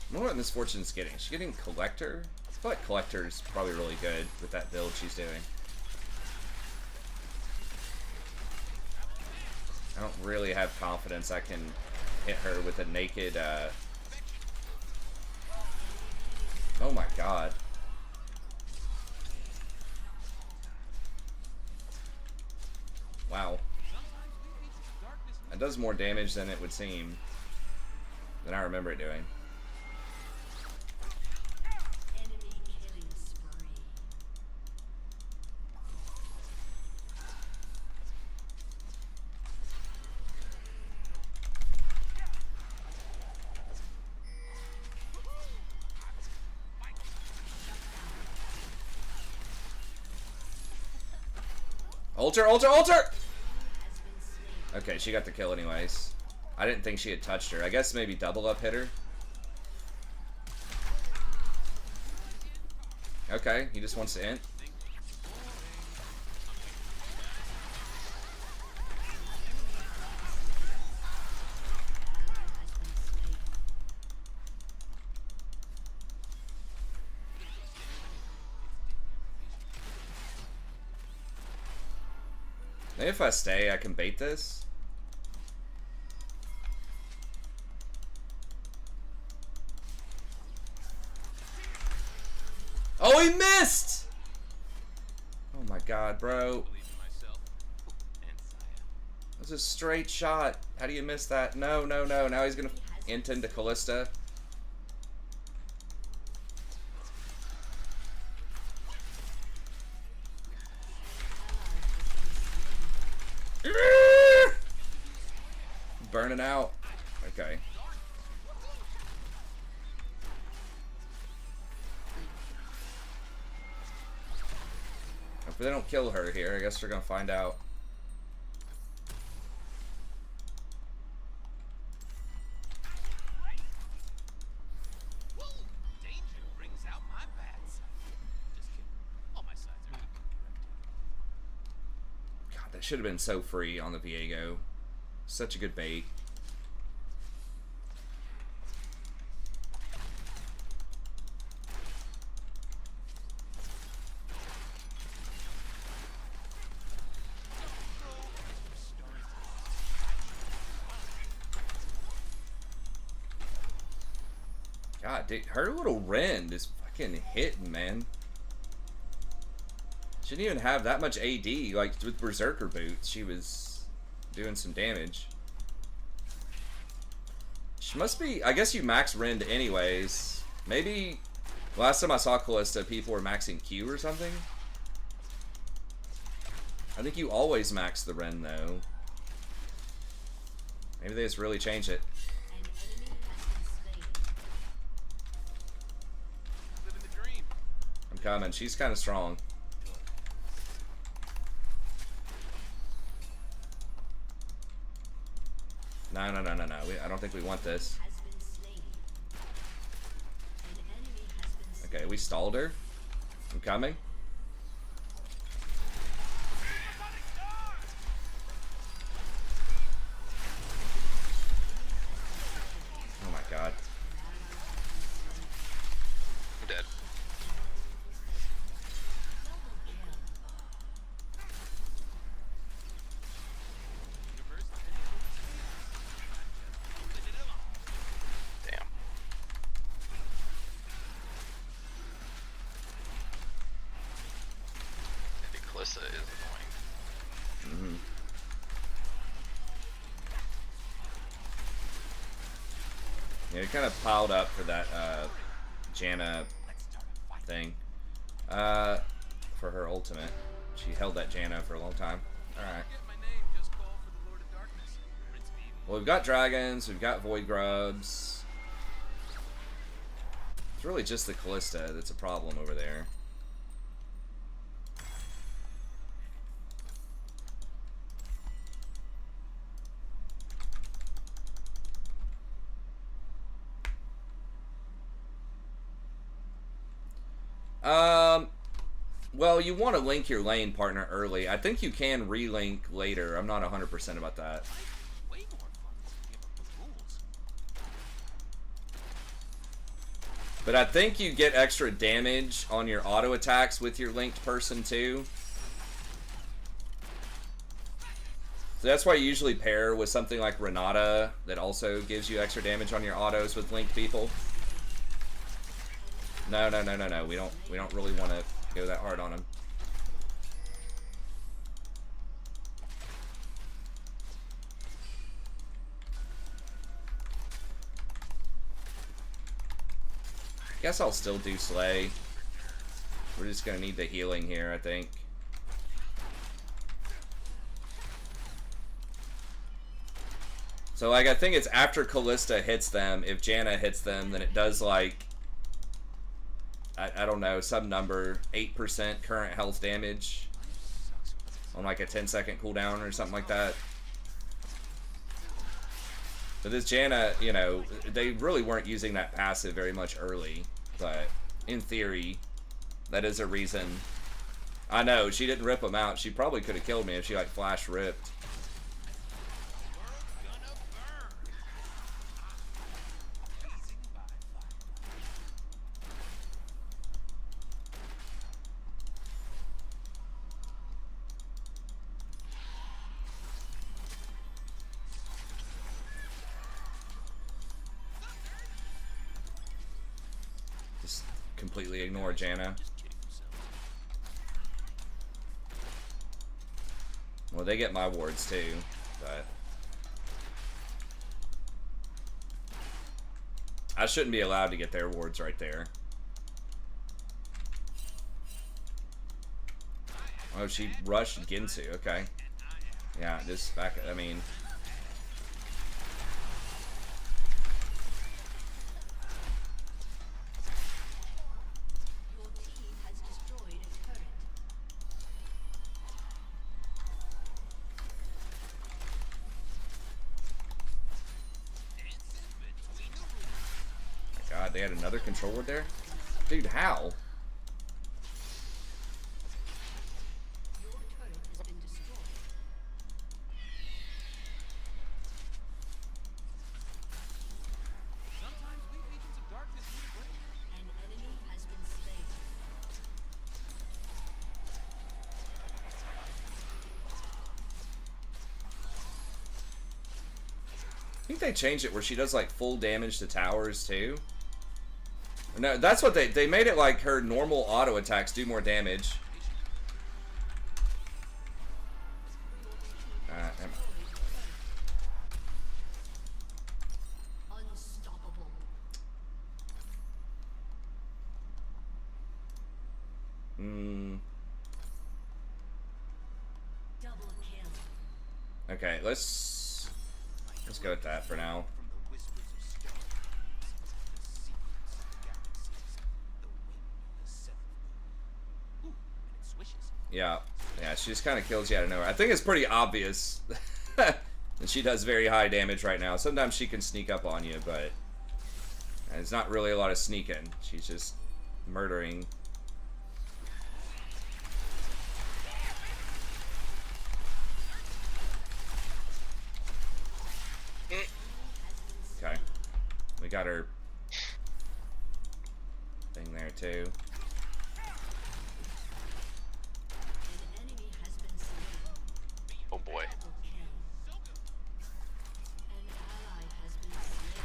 I wonder what Misfortune's getting. She's getting Collector? I feel like Collector's probably really good with that build she's doing. I don't really have confidence I can hit her with a naked, Oh my god. Wow. That does more damage than it would seem. Than I remember it doing. Alter, alter, alter! Okay, she got the kill anyways. I didn't think she had touched her. I guess maybe double up hit her. Okay, he just wants to int. Maybe if I stay, I can bait this. god, bro. Believe in myself and Saya. That's a straight shot. How do you miss that? No, no, no. Now he's gonna int into Callista. Burning out. Okay. If they don't kill her here, I guess we're gonna find out. Whoa! Danger brings out my bad side. Just kidding. All my sides are God, that should have been so free on the Viego. Such a good bait. God, dude, her little rend is fucking hitting, man. She didn't even have that much AD. Like, with Berserker boots, she was doing some damage. She must be... I guess you max rend anyways. Maybe... Last time I saw Callista, people were maxing Q or something. I think you always max the rend, though. Maybe they just really changed it. An enemy has been slain. living the dream. I'm coming. She's kind of strong. No, no, no, no, no. I don't think we want this. Has been slain. An enemy has been slain. Okay, we stalled her. I'm coming. Oh my god. I'm dead. Damn. Maybe Calissa is annoying. Mm-hmm. Yeah, it kind of piled up for that Janna thing. For her ultimate. She held that Janna for a long time. Alright. Get my name, just call for the Lord of Darkness. Prince of Evil. Well, we've got dragons, we've got void grubs. It's really just the Callista that's a problem over there. Well, you want to link your lane partner early. I think you can relink later. I'm not 100% about that. Way more fun to give up the rules. But I think you get extra damage on your auto attacks with your linked person too. So that's why you usually pair with something like Renata that also gives you extra damage on your autos with linked people. No, no, no, no, no. We don't really want to go that hard on him. Guess I'll still do Slay. We're just gonna need the healing here, I think. So like, I think it's after Callista hits them. If Janna hits them, then it does like, I don't know, some number, 8% current health damage on like a 10-second cooldown or something like that. But this Janna, you know, they really weren't using that passive very much early, but in theory, that is a reason. I know, she didn't rip him out. She probably could have killed me if she like flash ripped. Just completely ignore Janna. Well, they get my wards too, but I shouldn't be allowed to get their wards right there. Oh, she rushed Ginsu. Okay. Yeah, just back. I mean, Your team has destroyed a turret. my God, they had another control ward there, dude. How? Your turret has been destroyed. Sometimes we agents of darkness need a break. An enemy has been slain. I think they changed it where she does like full damage to towers too. No, that's what they made it like her normal auto attacks do more damage. Unstoppable. Double kill. Okay, let's go with that for now. From the whispers of stars, the secrets of galaxies, the wind, the seventh moon. Ooh, and it swishes. Yeah, she just kind of kills you out of nowhere. I think it's pretty obvious that she does very high damage right now. Sometimes she can sneak up on you, but it's not really a lot of sneaking. She's just murdering. Okay, we got her thing there too. An enemy has been slain. Oh boy. Double kill. An ally has been slain.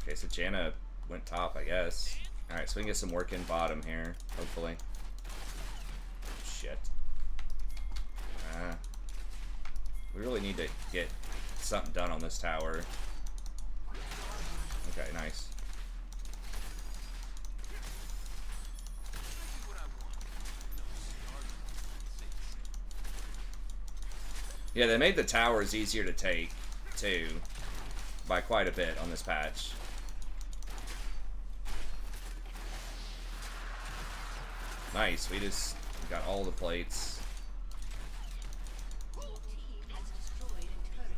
Okay, so Janna went top, I guess. Alright, so we can get some work in bottom here, hopefully. Shit. We really need to get something done on this tower. Okay, nice. Yeah, they made the towers easier to take, too. By quite a bit on this patch. Nice, we got all the plates. Your team has destroyed a turret.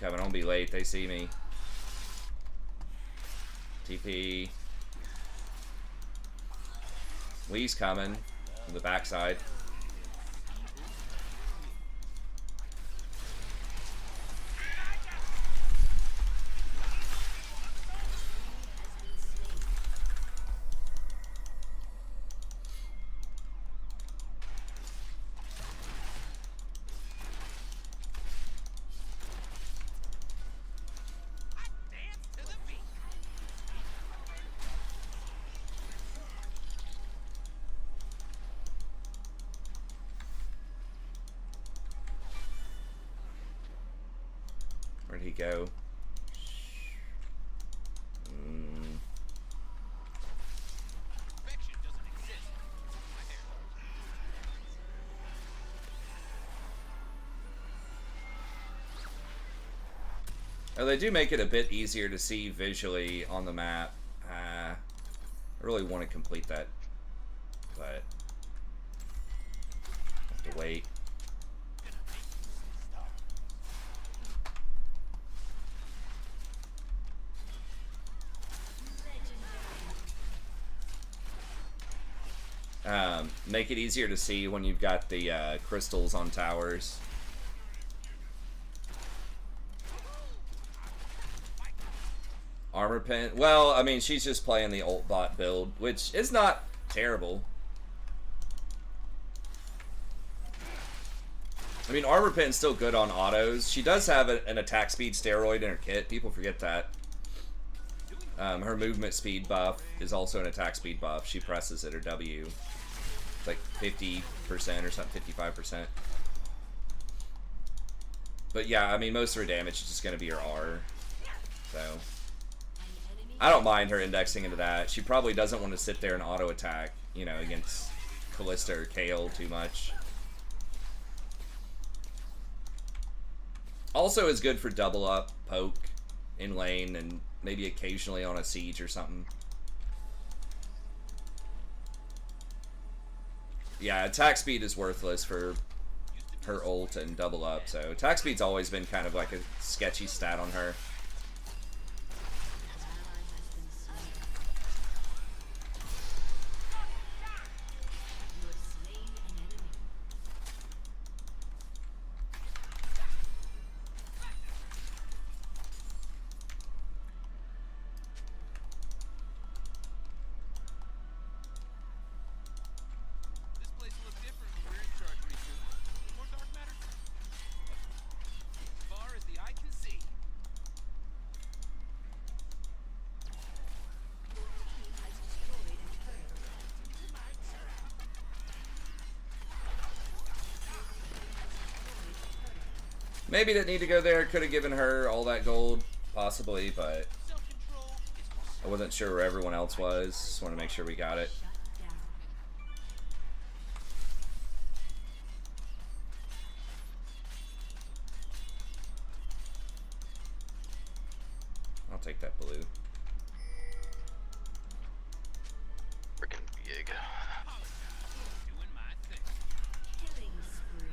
Kevin, don't be late, they see me. TP. Wee's coming from the backside. Dance to the beat. Where'd he go? Perfection doesn't exist. My hair. Oh, they do make it a bit easier to see visually on the map. I really want to complete that, but I have to wait. Make it easier to see when you've got the crystals on towers. Armor pin. Well, I mean, she's just playing the ult bot build, which is not terrible. I mean, Armor Pin's still good on autos. She does have an attack speed steroid in her kit. People forget that. Her movement speed buff is also an attack speed buff. She presses it, her W. It's like 50% or something, 55%. But yeah, I mean, most of her damage is just going to be her R. So, I don't mind her indexing into that. She probably doesn't want to sit there and auto attack, you know, against Callista or Kale too much. Also is good for double up, poke, in lane, and maybe occasionally on a siege or something. Yeah, attack speed is worthless for her ult and double up, so attack speed's always been kind of like a sketchy stat on her. This place will look different when we're in charge pretty soon. More dark matter? As far as the eye can see. Maybe didn't need to go there. Could have given her all that gold, possibly, but Self-control is I wasn't sure where everyone else was. Just want to make sure we got it. I'll take that blue. Freaking Yig. doing my thing. Killing spree.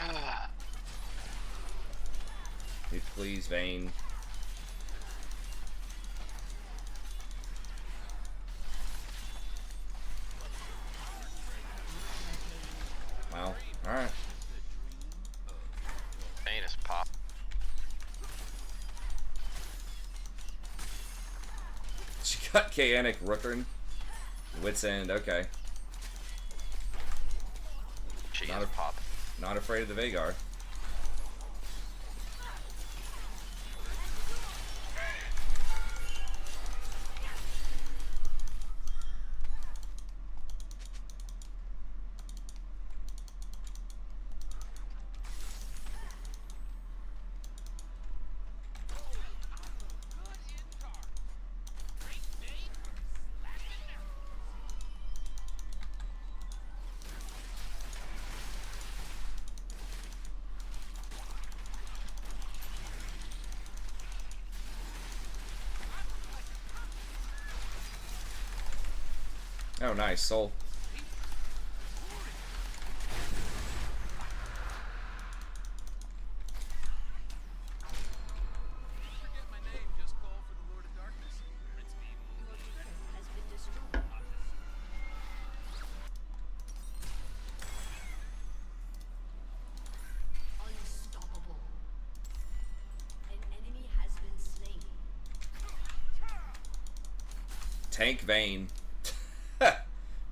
Ah, Dude, please, Vayne. Wow. Alright. Vayne is pop. She got Chaotic Rookern. Wits End, okay. She Not is a- pop. Not afraid of the Veigar. Good in car. Great day for slapping nerves. Oh, nice. Soul. Forget my name, just call for the Lord of Darkness. Prince Beam. Your turret has been destroyed. Unstoppable. An enemy has been slain. Tank Vayne.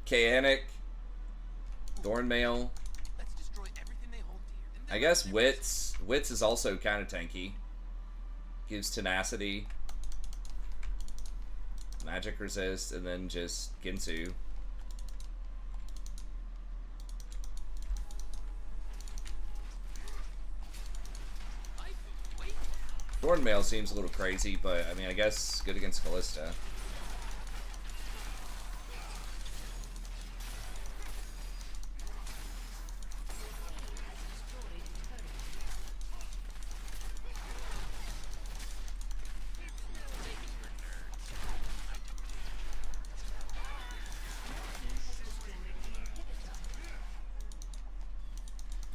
Chaotic. Thornmail. Let's destroy everything they hold dear. I guess Wits. Wits is also kind of tanky. Gives tenacity. Magic resist, and then just Ginsu. Life of wait. Thornmail seems a little crazy, but I mean, I guess good against Callista.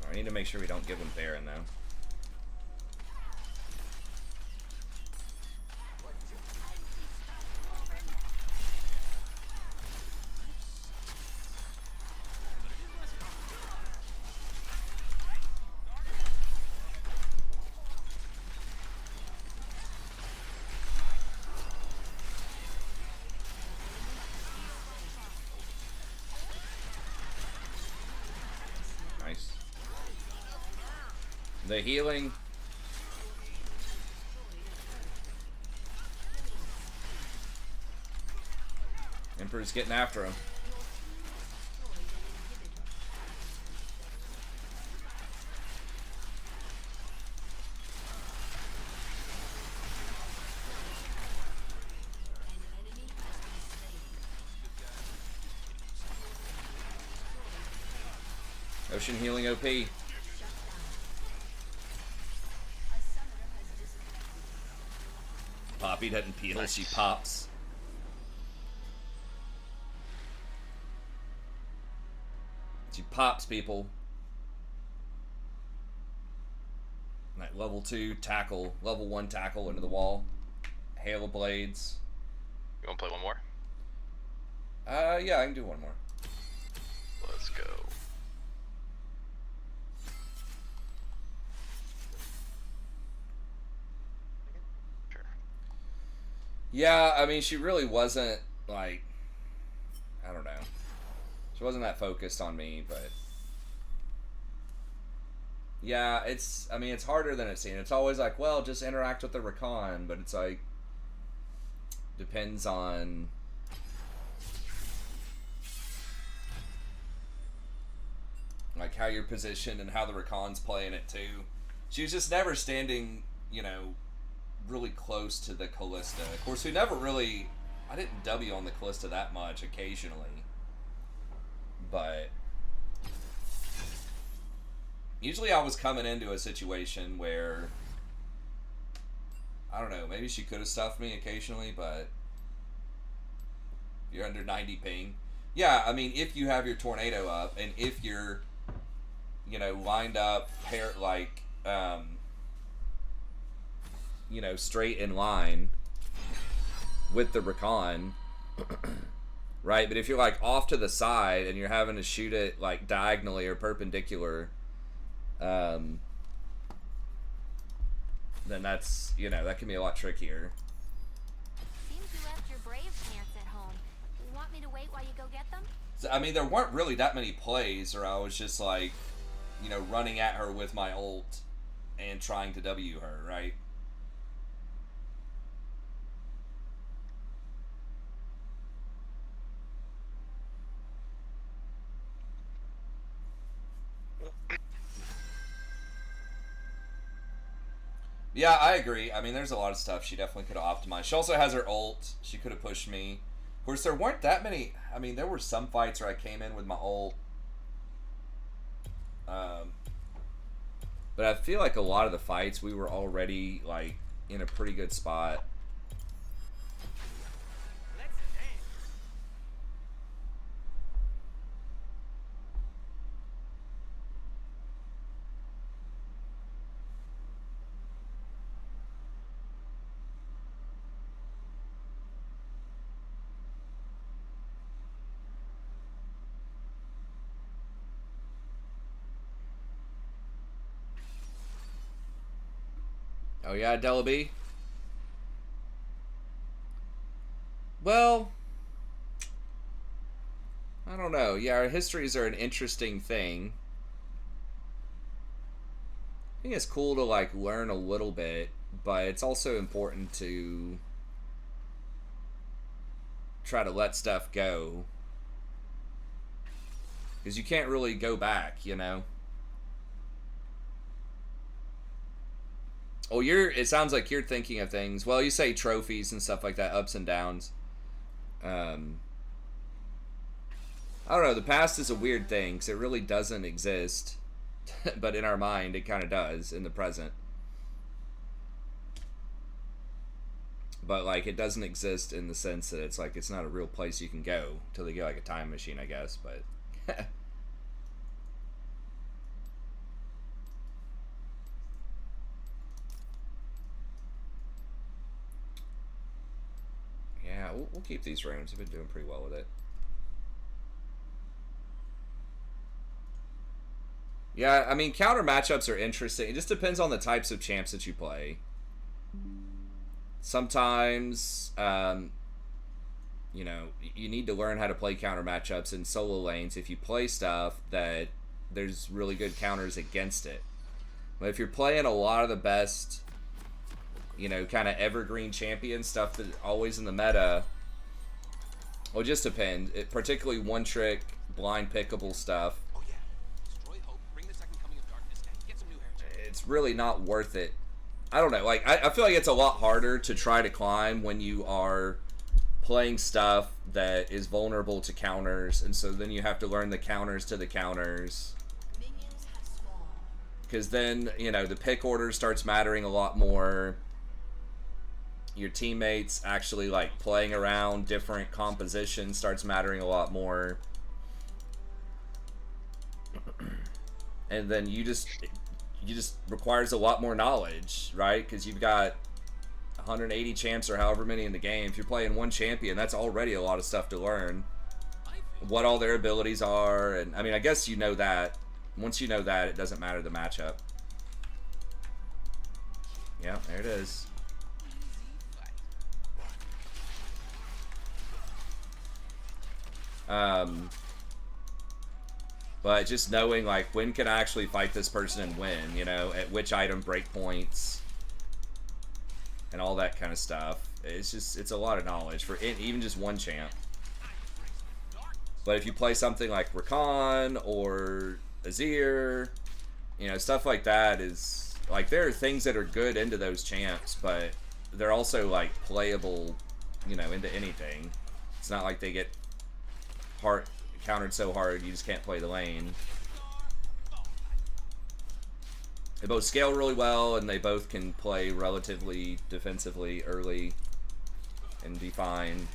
I need to make sure we don't give him Baron, though. Nice. The healing. Emperor's getting after him. Ocean healing OP. Poppy doesn't peel, she pops. She pops, people. Like level 2 tackle, level 1 tackle into the wall. Hail of blades. You want to play one more? Yeah, I can do one more. Let's go. Sure. Yeah, I mean, she really wasn't, like, I don't know. She wasn't that focused on me, but... Yeah, it's, I mean, it's harder than it seems. It's always like, well, just interact with the Rakan, but it's like... Depends on... like, how you're positioned and how the Rakan's playing it, too. She was just never standing, you know, really close to the Callista. Of course, we never really... I didn't W on the Callista that much, occasionally. But... usually I was coming into a situation where... I don't know, maybe she could have stuffed me occasionally, but... If you're under 90 ping... Yeah, I mean, if you have your tornado up, and if you're... you know, lined up, like, you know, straight in line with the Rakan, right? But if you're, like, off to the side and you're having to shoot it, like, diagonally or perpendicular, then that's, you know, that can be a lot trickier. Seems you left your brave pants at home. You want me to wait while you go get them? So, I mean, there weren't really that many plays where I was just, like, you know, running at her with my ult and trying to W her, right? Yeah, I agree. I mean, there's a lot of stuff she definitely could have optimized. She also has her ult. She could have pushed me. Of course, there weren't that many. I mean, there were some fights where I came in with my ult. But I feel like a lot of the fights we were already, like, in a pretty good spot. Let's dance. Oh yeah, Della B? Well, I don't know. Yeah, our histories are an interesting thing. I think it's cool to, like, learn a little bit, but it's also important to try to let stuff go. Because you can't really go back, you know? Oh, it sounds like you're thinking of things. Well, you say trophies and stuff like that, ups and downs. I don't know, the past is a weird thing, because it really doesn't exist. But in our mind, it kind of does, in the present. But, like, it doesn't exist in the sense that it's, like, it's not a real place you can go till they get, like, a time machine, I guess, but... Yeah, we'll keep these runes. I've been doing pretty well with it. Yeah, I mean, counter matchups are interesting. It just depends on the types of champs that you play. Sometimes, you know, you need to learn how to play counter matchups in solo lanes if you play stuff that there's really good counters against it. But if you're playing a lot of the best, you know, kind of evergreen champion stuff that's always in the meta, well, it just depends. It, particularly one-trick, blind pickable stuff, Oh yeah. Destroy hope, bring the second coming of darkness, and get some new heritage. it's really not worth it. I don't know. Like, I feel like it's a lot harder to try to climb when you are playing stuff that is vulnerable to counters, and so then you have to learn the counters to the counters. Minions have spawned. Because then, you know, the pick order starts mattering a lot more. Your teammates actually, like, playing around different compositions starts mattering a lot more. And then you just requires a lot more knowledge, right? Because you've got 180 champs or however many in the game. If you're playing one champion, that's already a lot of stuff to learn. What all their abilities are, and I mean, I guess you know that. Once you know that, it doesn't matter the matchup. Yeah, there it is. But just knowing, like, when can I actually fight this person and win, you know, at which item breakpoints, and all that kind of stuff. It's a lot of knowledge for even just one champ. But if you play something like Rakan or Azir, you know, stuff like that is, like, there are things that are good into those champs, but they're also, like, playable, you know, into anything. It's not like they get countered so hard you just can't play the lane. They both scale really well, and they both can play relatively defensively early and be fine.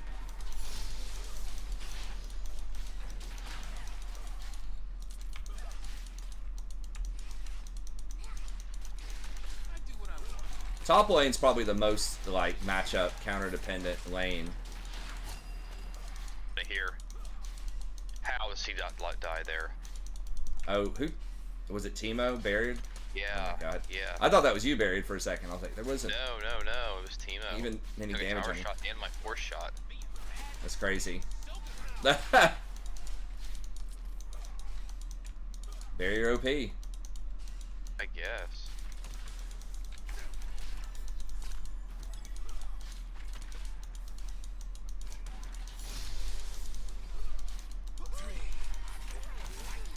Top lane's probably the most, like, matchup counter-dependent lane. To hear. How does he not die there? Oh, who was it? Timo buried? Yeah. Oh my god. Yeah. I thought that was you buried for a second. I was like, there wasn't No. It was Timo. even any Took a damage tower on you. shot and my force shot. That's crazy. Barrier OP. I guess.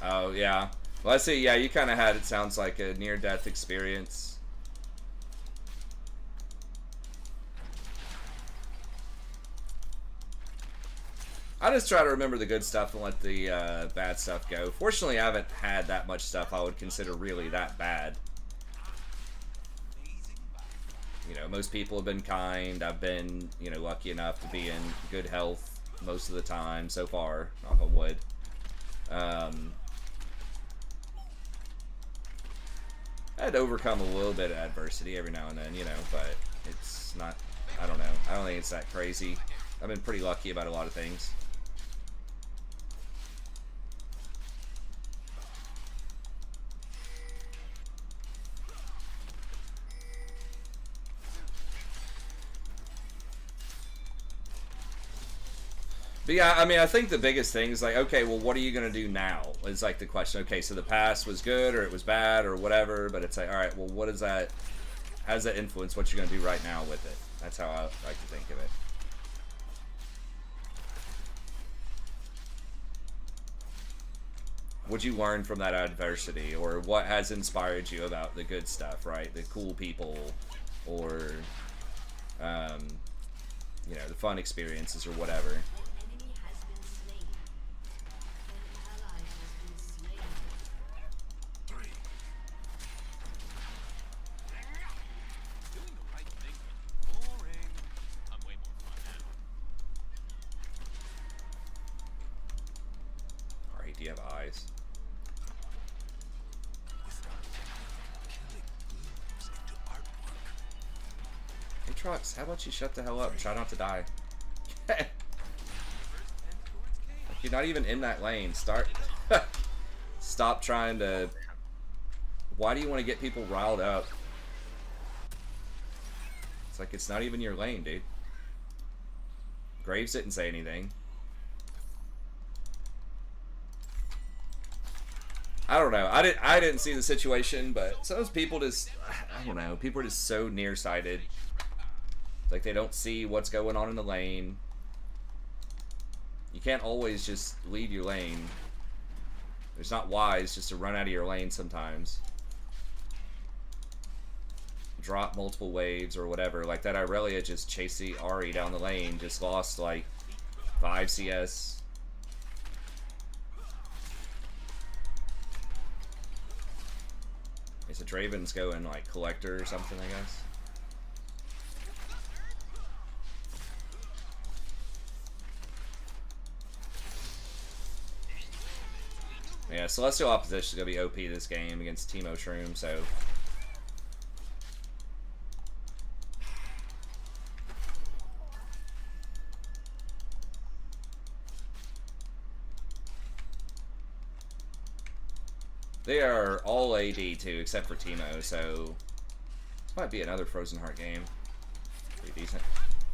Oh yeah. Well, I see. Yeah, you kind of had, it sounds like, a near-death experience. I just try to remember the good stuff and let the bad stuff go. Fortunately, I haven't had that much stuff I would consider really that bad. You know, most people have been kind. I've been, you know, lucky enough to be in good health most of the time so far. Knock on wood. I had to overcome a little bit of adversity every now and then, you know, but it's not, I don't know. I don't think it's that crazy. I've been pretty lucky about a lot of things. But yeah, I mean, I think the biggest thing is like, okay, well, what are you going to do now? Is like the question. Okay, so the past was good or it was bad or whatever, but it's like, all right, well, what is that? How does that influence what you're going to do right now with it? That's how I like to think of it. What'd you learn from that adversity, or what has inspired you about the good stuff, right? The cool people, or, you know, the fun experiences or whatever. Enemy has been slain. An ally has been slain. Doing the right thing. Boring. I'm way more fun now. Alright, do you have eyes? Killing blooms into artwork. Hey, Trox, how about you shut the hell up and try not to die? Like, you're not even in that lane. Stop trying to... Why do you want to get people riled up? It's like, it's not even your lane, dude. Graves didn't say anything. I don't know. I didn't see the situation, but some people just, I don't know. People are just so nearsighted. Like they don't see what's going on in the lane. You can't always just leave your lane. It's not wise just to run out of your lane sometimes. Drop multiple waves or whatever. Like that Irelia just chased the Ahri down the lane. Just lost like 5 CS. It's a Draven's going like collector or something, I guess. Yeah, Celestial Opposition is going to be OP this game against Teemo Shroom, so... They are all AD too, except for Teemo, so... This might be another Frozen Heart game. Pretty decent.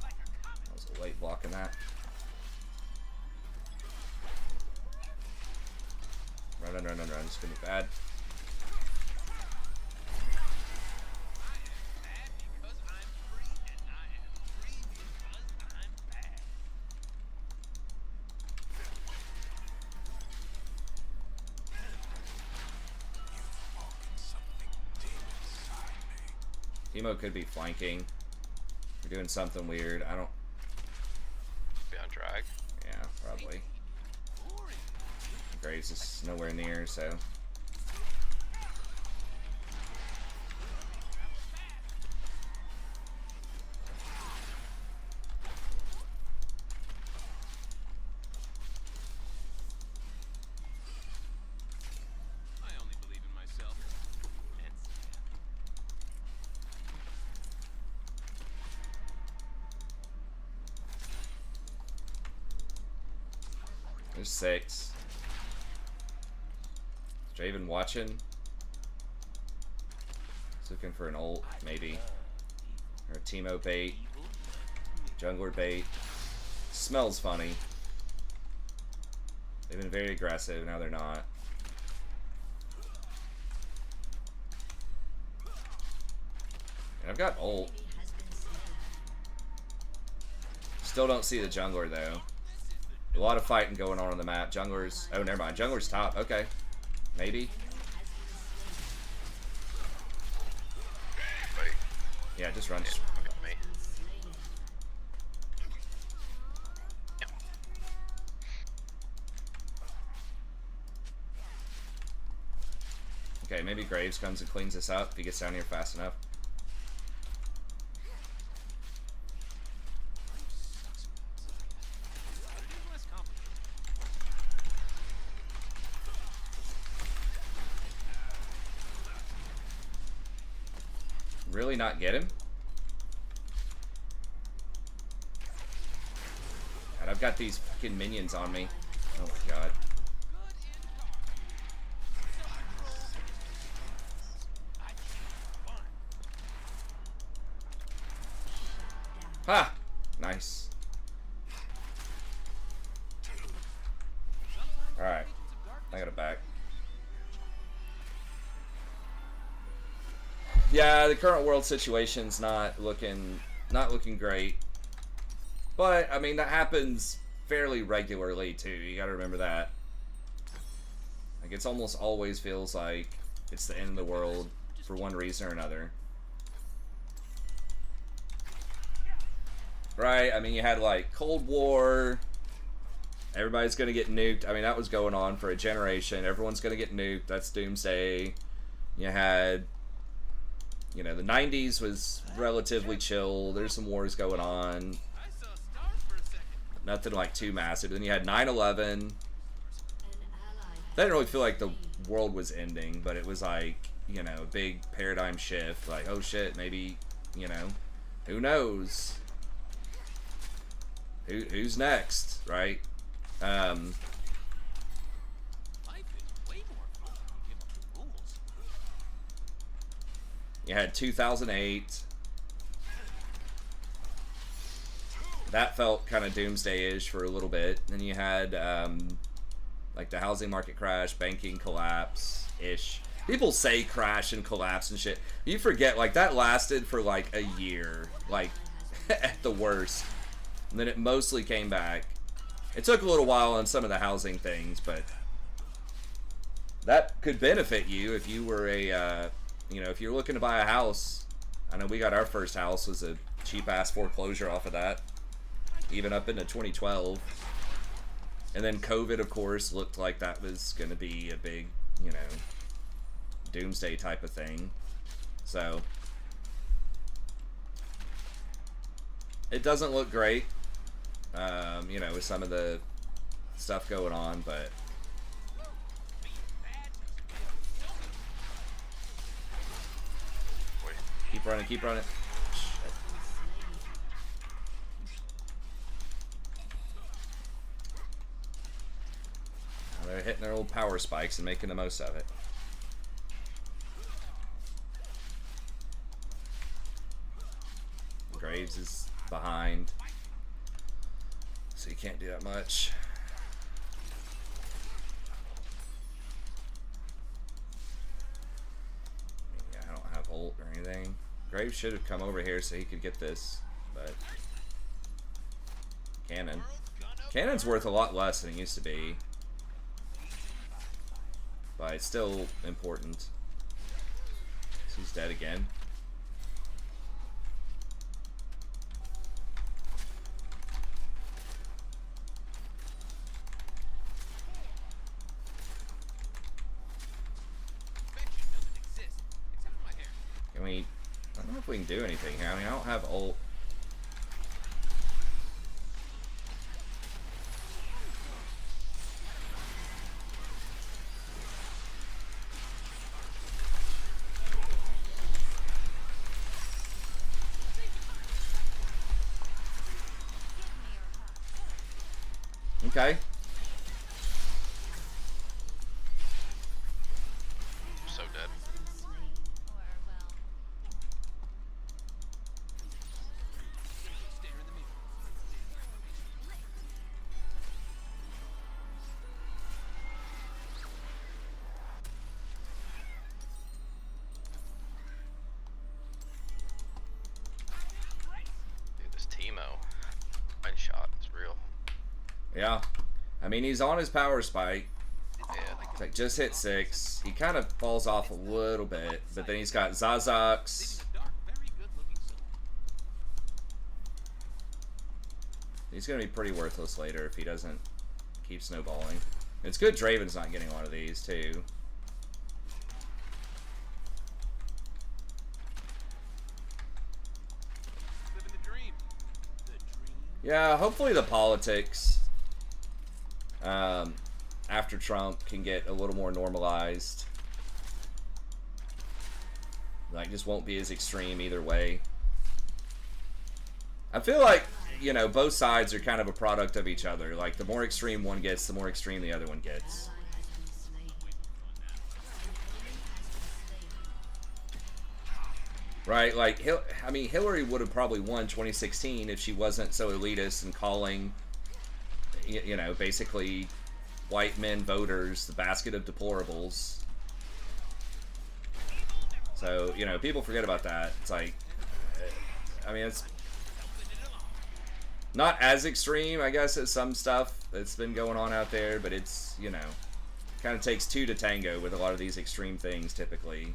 That was a late block in that. Run, run, run, run, run. It's gonna be bad. Teemo could be flanking. We're doing something weird. I don't... Be on drag. Yeah, probably. Graves is nowhere near, so... I only believe in myself. And There's 6. Is Draven watching? He's looking for an ult, maybe. Or a Teemo bait. Jungler bait. Smells funny. They've been very aggressive, now they're not. And I've got ult. Still don't see the jungler though. A lot of fighting going on the map. Jungler's... Oh, never mind. Jungler's top. Okay. Maybe. Wait. Yeah, just run. Look at me. Okay, maybe Graves comes and cleans this up if he gets down here fast enough. Really not get him? God, I've got these fucking minions on me. Oh my god. Ha! Nice. Alright. I got it back. Yeah, the current world situation's not looking great. But I mean that happens fairly regularly too. You gotta remember that. Like it's almost always feels like it's the end of the world for one reason or another. Right? I mean you had like Cold War. Everybody's gonna get nuked. I mean that was going on for a generation. Everyone's gonna get nuked. That's doomsday. You had... You know, the 90s was relatively chill. There's some wars going on. Nothing like too massive. Then you had 9/11. I didn't really feel like the world was ending, but it was like, you know, a big paradigm shift. Like, oh shit, maybe, you know, who knows? Who's next, right? life is way more fun when you give up the rules. You had 2008. That felt kind of doomsday-ish for a little bit. Then you had Like the housing market crash, banking collapse ish. People say crash and collapse and shit. You forget, like, that lasted for like a year, like at the worst. And then it mostly came back. It took a little while on some of the housing things, but that could benefit you if you were a, you know, if you're looking to buy a house. I know we got our first house was a cheap ass foreclosure off of that, even up into 2012. And then COVID, of course, looked like that was going to be a big, you know, doomsday type of thing. So it doesn't look great, you know, with some of the stuff going on, but keep running, keep running. Shit. Well, they're hitting their old power spikes and making the most of it. Graves is behind, so you can't do that much. Yeah, I don't have ult or anything. Graves should have come over here so he could get this, but Cannon. Cannon's worth a lot less than it used to be, but it's still important. So he's dead again. Can we... I don't know if we can do anything here. I mean, I don't have ult. Okay. So dead. Dude, this Teemo. One shot is real. Yeah. I mean, he's on his power spike. Yeah. It's like, just hit 6. He kind of falls off a little bit, but then he's got Zazox. He's going to be pretty worthless later if he doesn't keep snowballing. It's good Draven's not getting one of these, too. Living the dream. Yeah, hopefully the politics after Trump can get a little more normalized. Like, just won't be as extreme either way. I feel like, you know, both sides are kind of a product of each other. Like, the more extreme one gets, the more extreme the other one gets. Right, like, I mean, Hillary would have probably won 2016 if she wasn't so elitist and calling, you know, basically white men voters the basket of deplorables. So, you know, people forget about that. It's like, I mean, it's not as extreme, I guess, as some stuff that's been going on out there, but it's, you know, kind of takes two to tango with a lot of these extreme things typically.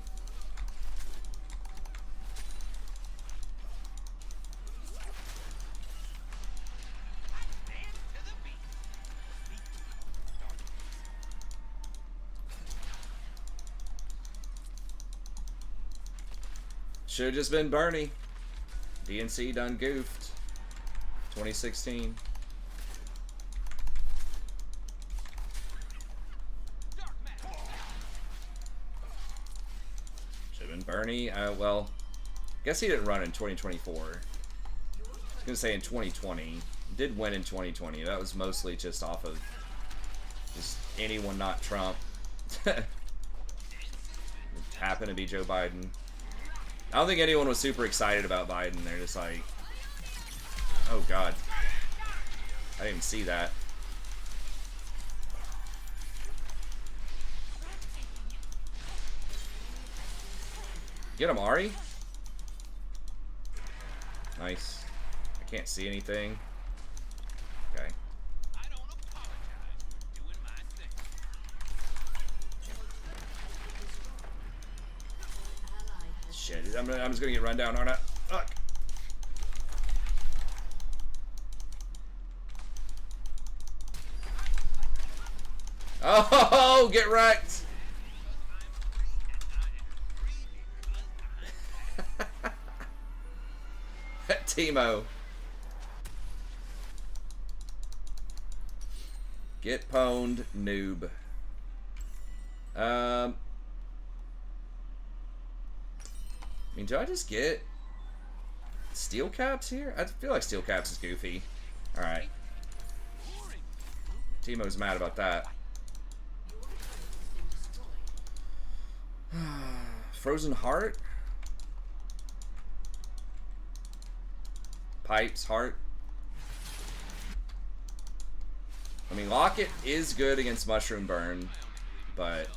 Should have just been Bernie. DNC done goofed. 2016. Should have been Bernie. Well, guess he didn't run in 2024. I was gonna say in 2020. Did win in 2020. That was mostly just off of just anyone not Trump. It happened to be Joe Biden. I don't think anyone was super excited about Biden. They're just like, oh god. I didn't even see that. Get him, Ari. Nice. I can't see anything. Okay. I don't apologize for doing my thing. Shit, I'm just gonna get run down, aren't I? Fuck. Oh, get wrecked. Timo. Get pwned, noob. I mean, do I just get steel caps here? I feel like steel caps is goofy. Alright. Timo's mad about that. Frozen Heart? Pipes, Heart. I mean, Locket is good against Mushroom Burn, but...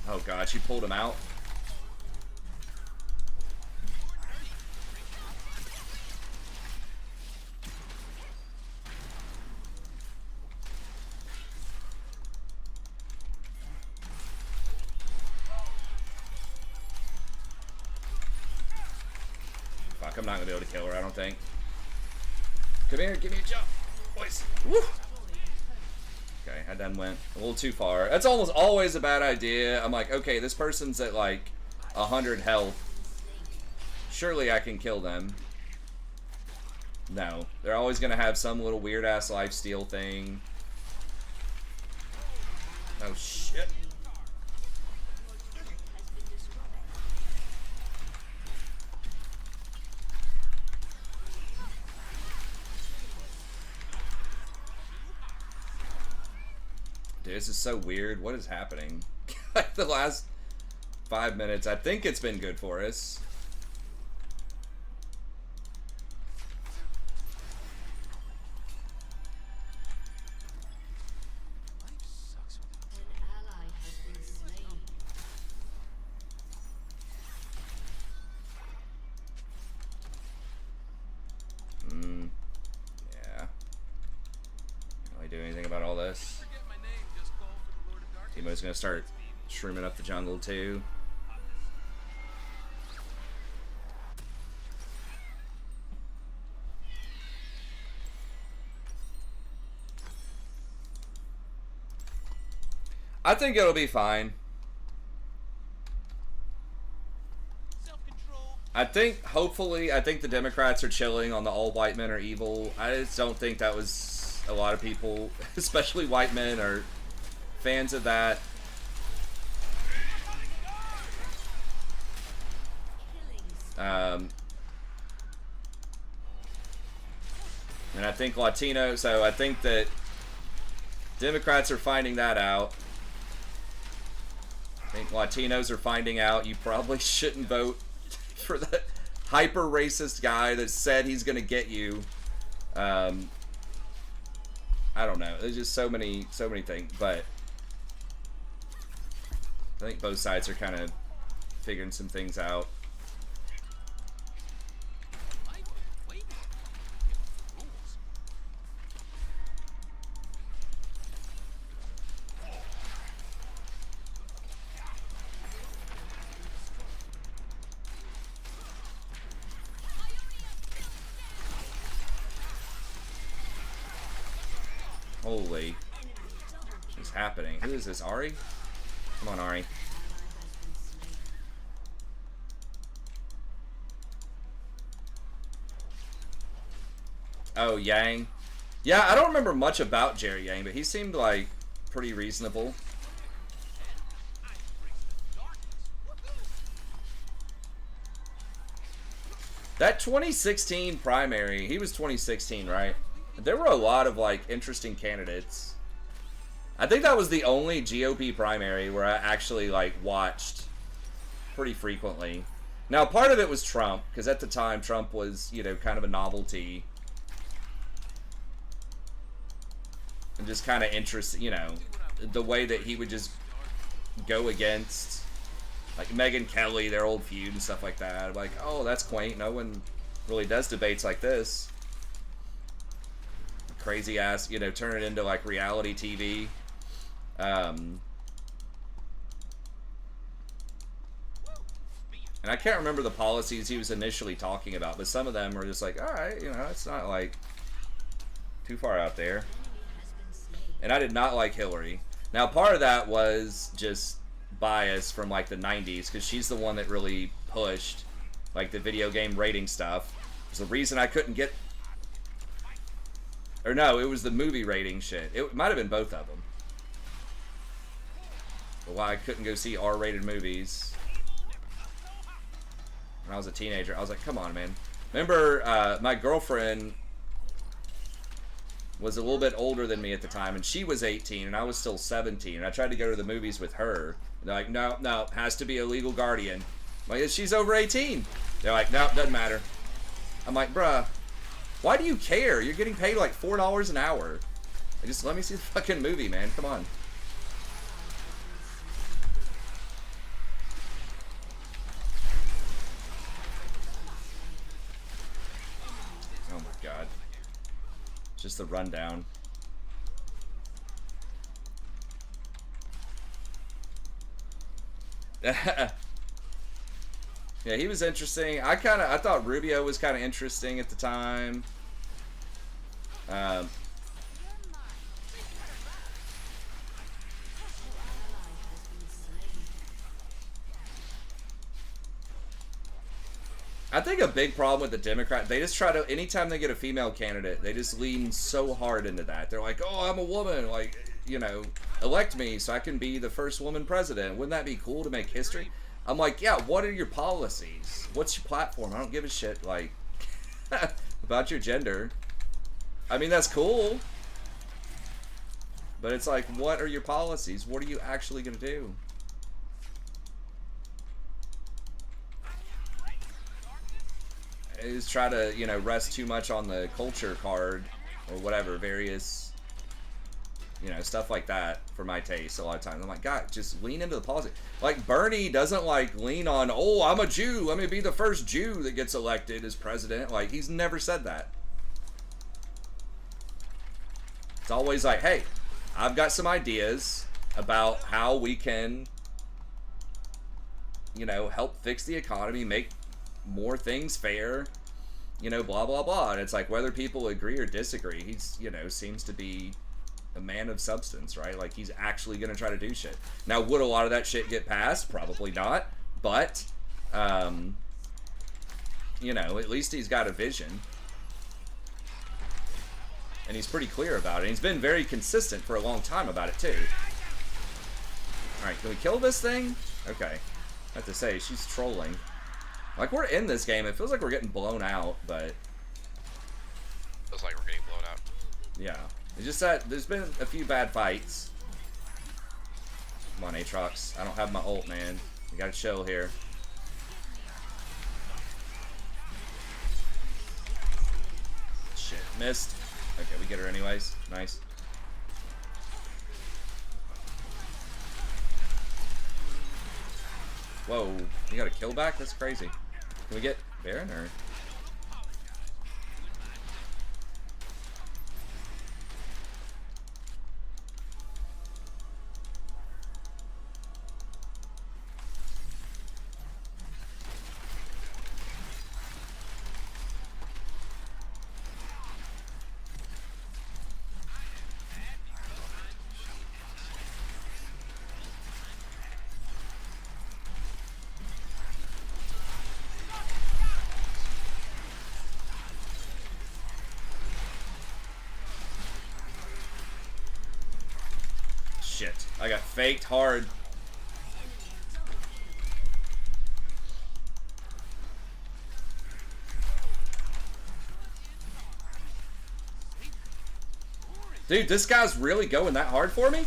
Oh god, she pulled him out. Fuck, I'm not gonna be able to kill her, I don't think. Come here, give me a jump, boys. Woo! Okay, I done went a little too far. That's almost always a bad idea. I'm like, okay, this person's at like 100 health. Surely I can kill them. No, they're always gonna have some little weird ass lifesteal thing. Oh shit. Dude, this is so weird. What is happening? Like the last 5 minutes, I think it's been good for us. Life sucks without An ally has been slain. Yeah. Can't really do anything about all this. forget my name, just call for the Lord of Darkness. Timo's gonna start shrooming up the jungle too. I think it'll be fine. Self-control. I think, hopefully, I think the Democrats are chilling on the all white men are evil. I just don't think that was a lot of people, especially white men, are fans of that. And I think Latino, so I think that Democrats are finding that out. I think Latinos are finding out you probably shouldn't vote for the hyper racist guy that said he's gonna get you. I don't know. There's just so many things, but I think both sides are kind of figuring some things out. Life is waiting. Give us the rules. Holy, what's happening? Who is this? Ari? Come on, Ari. Oh, Yang. Yeah, I don't remember much about Jerry Yang, but he seemed like pretty reasonable. That 2016 primary, he was 2016, right? There were a lot of like interesting candidates. I think that was the only GOP primary where I actually like watched pretty frequently. Now, part of it was Trump, because at the time, Trump was, you know, kind of a novelty. And just kind of interesting, you know, the way that he would just go against, like, Megyn Kelly, their old feud and stuff like that. Like, oh, that's quaint. No one really does debates like this. Crazy ass, you know, turn it into, like, reality TV. And I can't remember the policies he was initially talking about, but some of them were just like, alright, you know, it's not like too far out there. And I did not like Hillary. Now, part of that was just bias from like the 90s, because she's the one that really pushed like the video game rating stuff. It was the reason I couldn't get, or no, it was the movie rating shit. It might have been both of them. But why I couldn't go see R-rated movies when I was a teenager. I was like, come on, man. Remember, my girlfriend was a little bit older than me at the time, and she was 18, and I was still 17, and I tried to go to the movies with her. And they're like, no, has to be a legal guardian. I'm like, she's over 18. They're like, no, doesn't matter. I'm like, bruh, why do you care? You're getting paid like $4 an hour. Just let me see the fucking movie, man. Come on. Just the rundown. Yeah, he was interesting. I thought Rubio was kind of interesting at the time. I think a big problem with the Democrats, they just try to, anytime they get a female candidate, they just lean so hard into that. They're like, oh, I'm a woman, like, you know, elect me so I can be the first woman president. Wouldn't that be cool to make history? I'm like, yeah, what are your policies? What's your platform? I don't give a shit, like, about your gender. I mean, that's cool. But it's like, what are your policies? What are you actually going to do? Is try to, you know, rest too much on the culture card or whatever, various, you know, stuff like that for my taste a lot of times. I'm like, God, just lean into the policy. Like, Bernie doesn't, like, lean on, oh, I'm a Jew, let me be the first Jew that gets elected as president. Like, he's never said that. It's always like, hey, I've got some ideas about how we can, you know, help fix the economy, make more things fair, you know, blah blah blah. And it's like, whether people agree or disagree, he's, you know, seems to be a man of substance, right? Like, he's actually gonna try to do shit. Now, would a lot of that shit get passed? Probably not, but you know, at least he's got a vision, and he's pretty clear about it. He's been very consistent for a long time about it too. All right, can we kill this thing? Okay, I have to say, she's trolling. Like, we're in this game. It feels like we're getting blown out, but... Feels like we're getting blown out. Yeah. It's just that there's been a few bad fights. Come on, Aatrox. I don't have my ult, man. You gotta chill here. Shit. Missed. Okay, we get her anyways. Nice. Whoa. You got a kill back? That's crazy. Can we get Baron or? Shit, I got faked hard. Dude, this guy's really going that hard for me?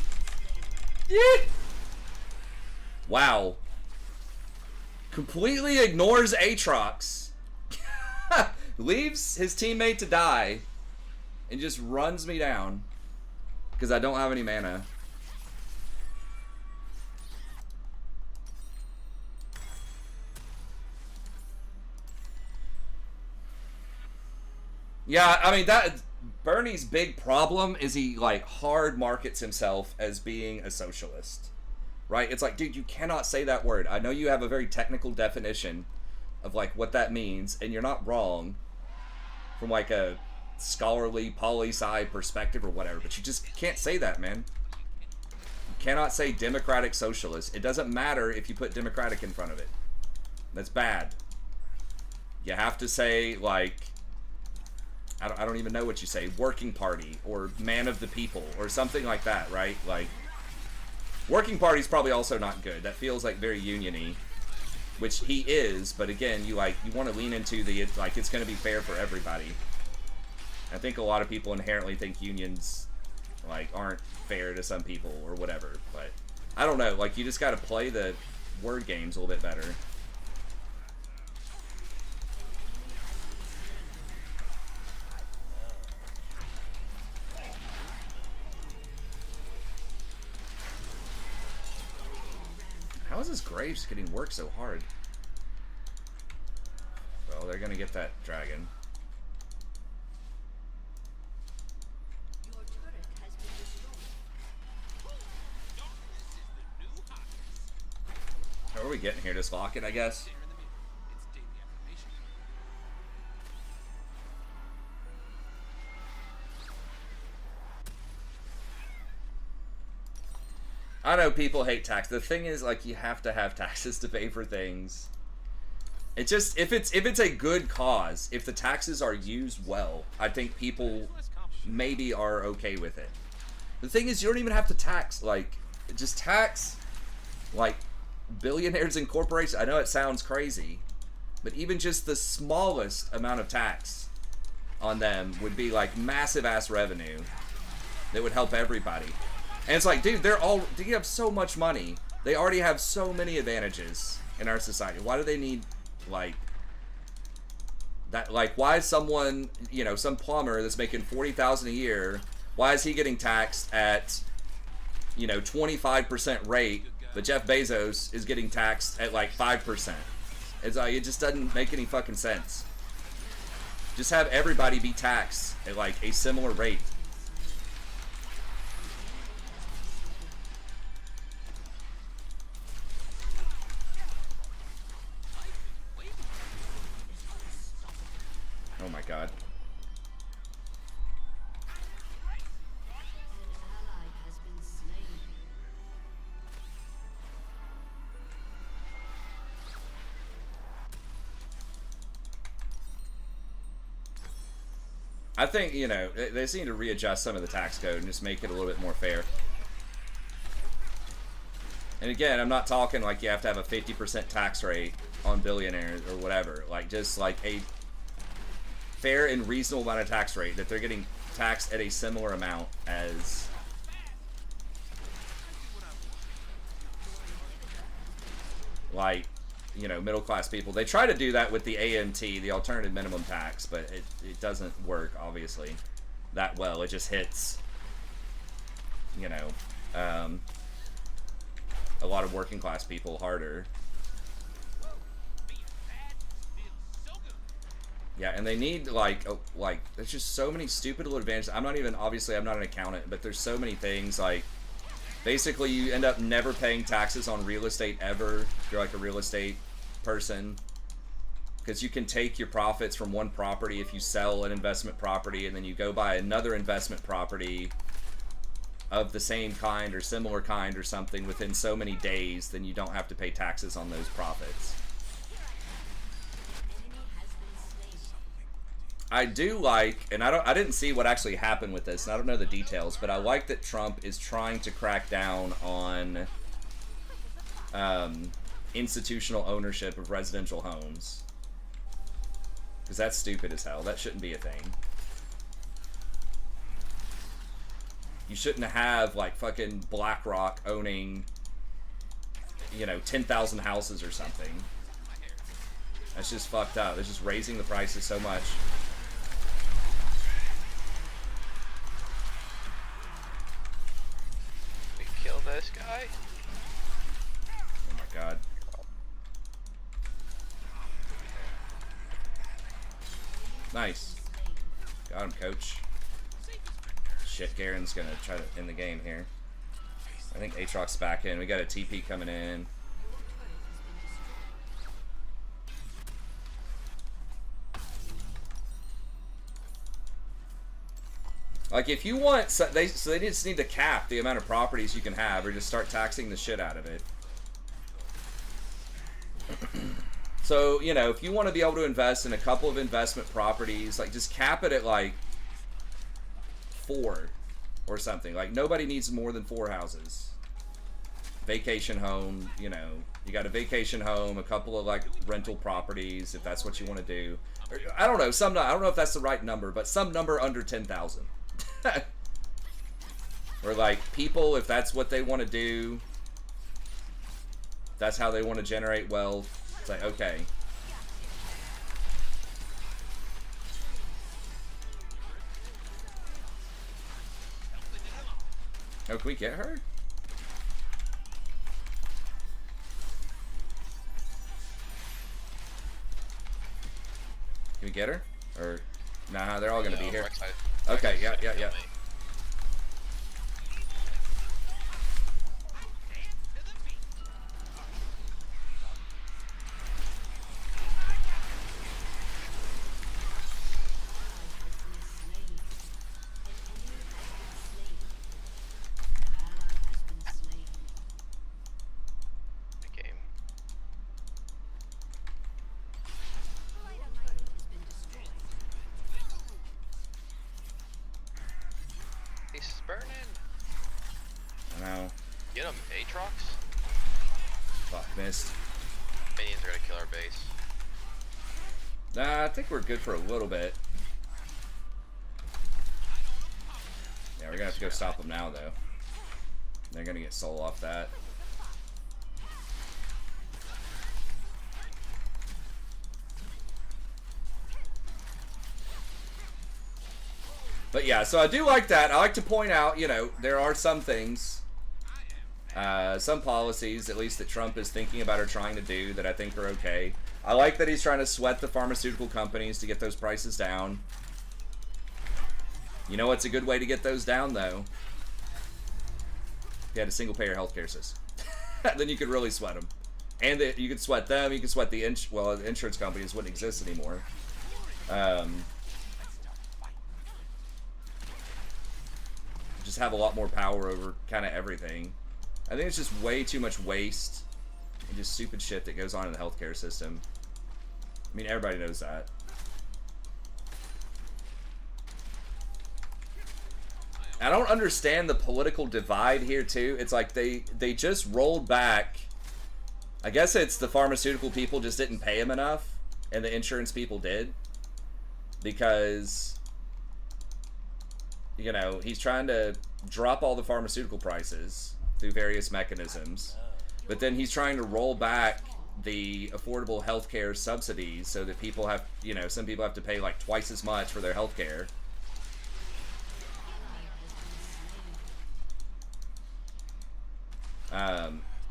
Yeah. Wow. Completely ignores Aatrox. Leaves his teammate to die. And just runs me down. Because I don't have any mana. Yeah, I mean, that Bernie's big problem is he, like, hard markets himself as being a socialist. Right? It's like, dude, you cannot say that word. I know you have a very technical definition of, like, what that means, and you're not wrong from, like, a scholarly, poli-sci perspective or whatever, but you just can't say that, man. You cannot say democratic socialist. It doesn't matter if you put democratic in front of it. That's bad. You have to say, like, I don't even know what you say, working party, or man of the people, or something like that, right? Like, working party's probably also not good. That feels like very union-y, which he is, but again, you want to lean into the, like, it's going to be fair for everybody. I think a lot of people inherently think unions, like, aren't fair to some people, or whatever, but I don't know, like, you just got to play the word games a little bit better. How is this Graves getting worked so hard? Well, they're gonna get that dragon. Your turret has been destroyed. How are we getting here? Just lock it, I guess. There in the mirror. It's daily affirmation. I know people hate tax. The thing is, like, you have to have taxes to pay for things. It just, if it's a good cause, if the taxes are used well, I think people maybe are okay with it. The thing is, you don't even have to tax, like, just tax, like, billionaires and corporations. I know it sounds crazy, but even just the smallest amount of tax on them would be, like, massive ass revenue that would help everybody. And it's like, dude, they have so much money. They already have so many advantages in our society. Why do they need, like, that? Like, why is someone, you know, some plumber that's making $40,000 a year, why is he getting taxed at, you know, 25% rate, but Jeff Bezos is getting taxed at, like, 5%? It's like, it just doesn't make any fucking sense. Just have everybody be taxed at, like, a similar rate. Oh my god. An ally has been slain. I think, you know, they seem to readjust some of the tax code and just make it a little bit more fair. And again, I'm not talking like you have to have a 50% tax rate on billionaires or whatever. Like, just like a fair and reasonable amount of tax rate that they're getting taxed at a similar amount as, like, you know, middle class people. They try to do that with the AMT, the alternative minimum tax, but it doesn't work, obviously, that well. It just hits, you know, a lot of working class people harder. Yeah, and they need, like, there's just so many stupid little advantages. I'm not even, obviously, I'm not an accountant, but there's so many things, like, basically, you end up never paying taxes on real estate ever, if you're, like, a real estate person. Because you can take your profits from one property if you sell an investment property, and then you go buy another investment property of the same kind or similar kind or something within so many days, then you don't have to pay taxes on those profits. I do like, and I didn't see what actually happened with this, and I don't know the details, but I like that Trump is trying to crack down on institutional ownership of residential homes. Because that's stupid as hell. That shouldn't be a thing. You shouldn't have, like, fucking BlackRock owning, you know, 10,000 houses or something. That's just fucked up. They're just raising the prices so much. We kill this guy. Oh my god. Nice. Got him, coach. Shit, Garen's gonna try to end the game here. I think Aatrox's back in. We got a TP coming in. Like, if you want, so they just need to cap the amount of properties you can have, or just start taxing the shit out of it. So, you know, if you want to be able to invest in a couple of investment properties, like, just cap it at, like, 4 or something. Like, nobody needs more than 4 houses. Vacation home, you know, you got a vacation home, a couple of, like, rental properties, if that's what you want to do. Or, I don't know, I don't know if that's the right number, but some number under 10,000. Or, like, people, if that's what they want to do, that's how they want to generate wealth. It's like, okay. Oh, can we get her? Can we get her? Or, nah, they're all gonna be here. Okay, yeah. He's burning. I know. Get him, Aatrox. Fuck, missed. Minions are gonna kill our base. Nah, I think we're good for a little bit. Yeah, we're gonna have to go stop them now, though. They're gonna get soul off that. But yeah, so I do like that. I like to point out, you know, there are some things, some policies, at least that Trump is thinking about or trying to do, that I think are okay. I like that he's trying to sweat the pharmaceutical companies to get those prices down. You know what's a good way to get those down, though? If you had a single-payer healthcare system. Then you could really sweat them. And you could sweat them, you could sweat the insurance companies wouldn't exist anymore. Just have a lot more power over kind of everything. I think it's just way too much waste and just stupid shit that goes on in the healthcare system. I mean, everybody knows that. I don't understand the political divide here, too. It's like they just rolled back. I guess it's the pharmaceutical people just didn't pay him enough, and the insurance people did. Because, you know, he's trying to drop all the pharmaceutical prices through various mechanisms, but then he's trying to roll back the affordable healthcare subsidies so that people have, you know, some people have to pay like twice as much for their healthcare.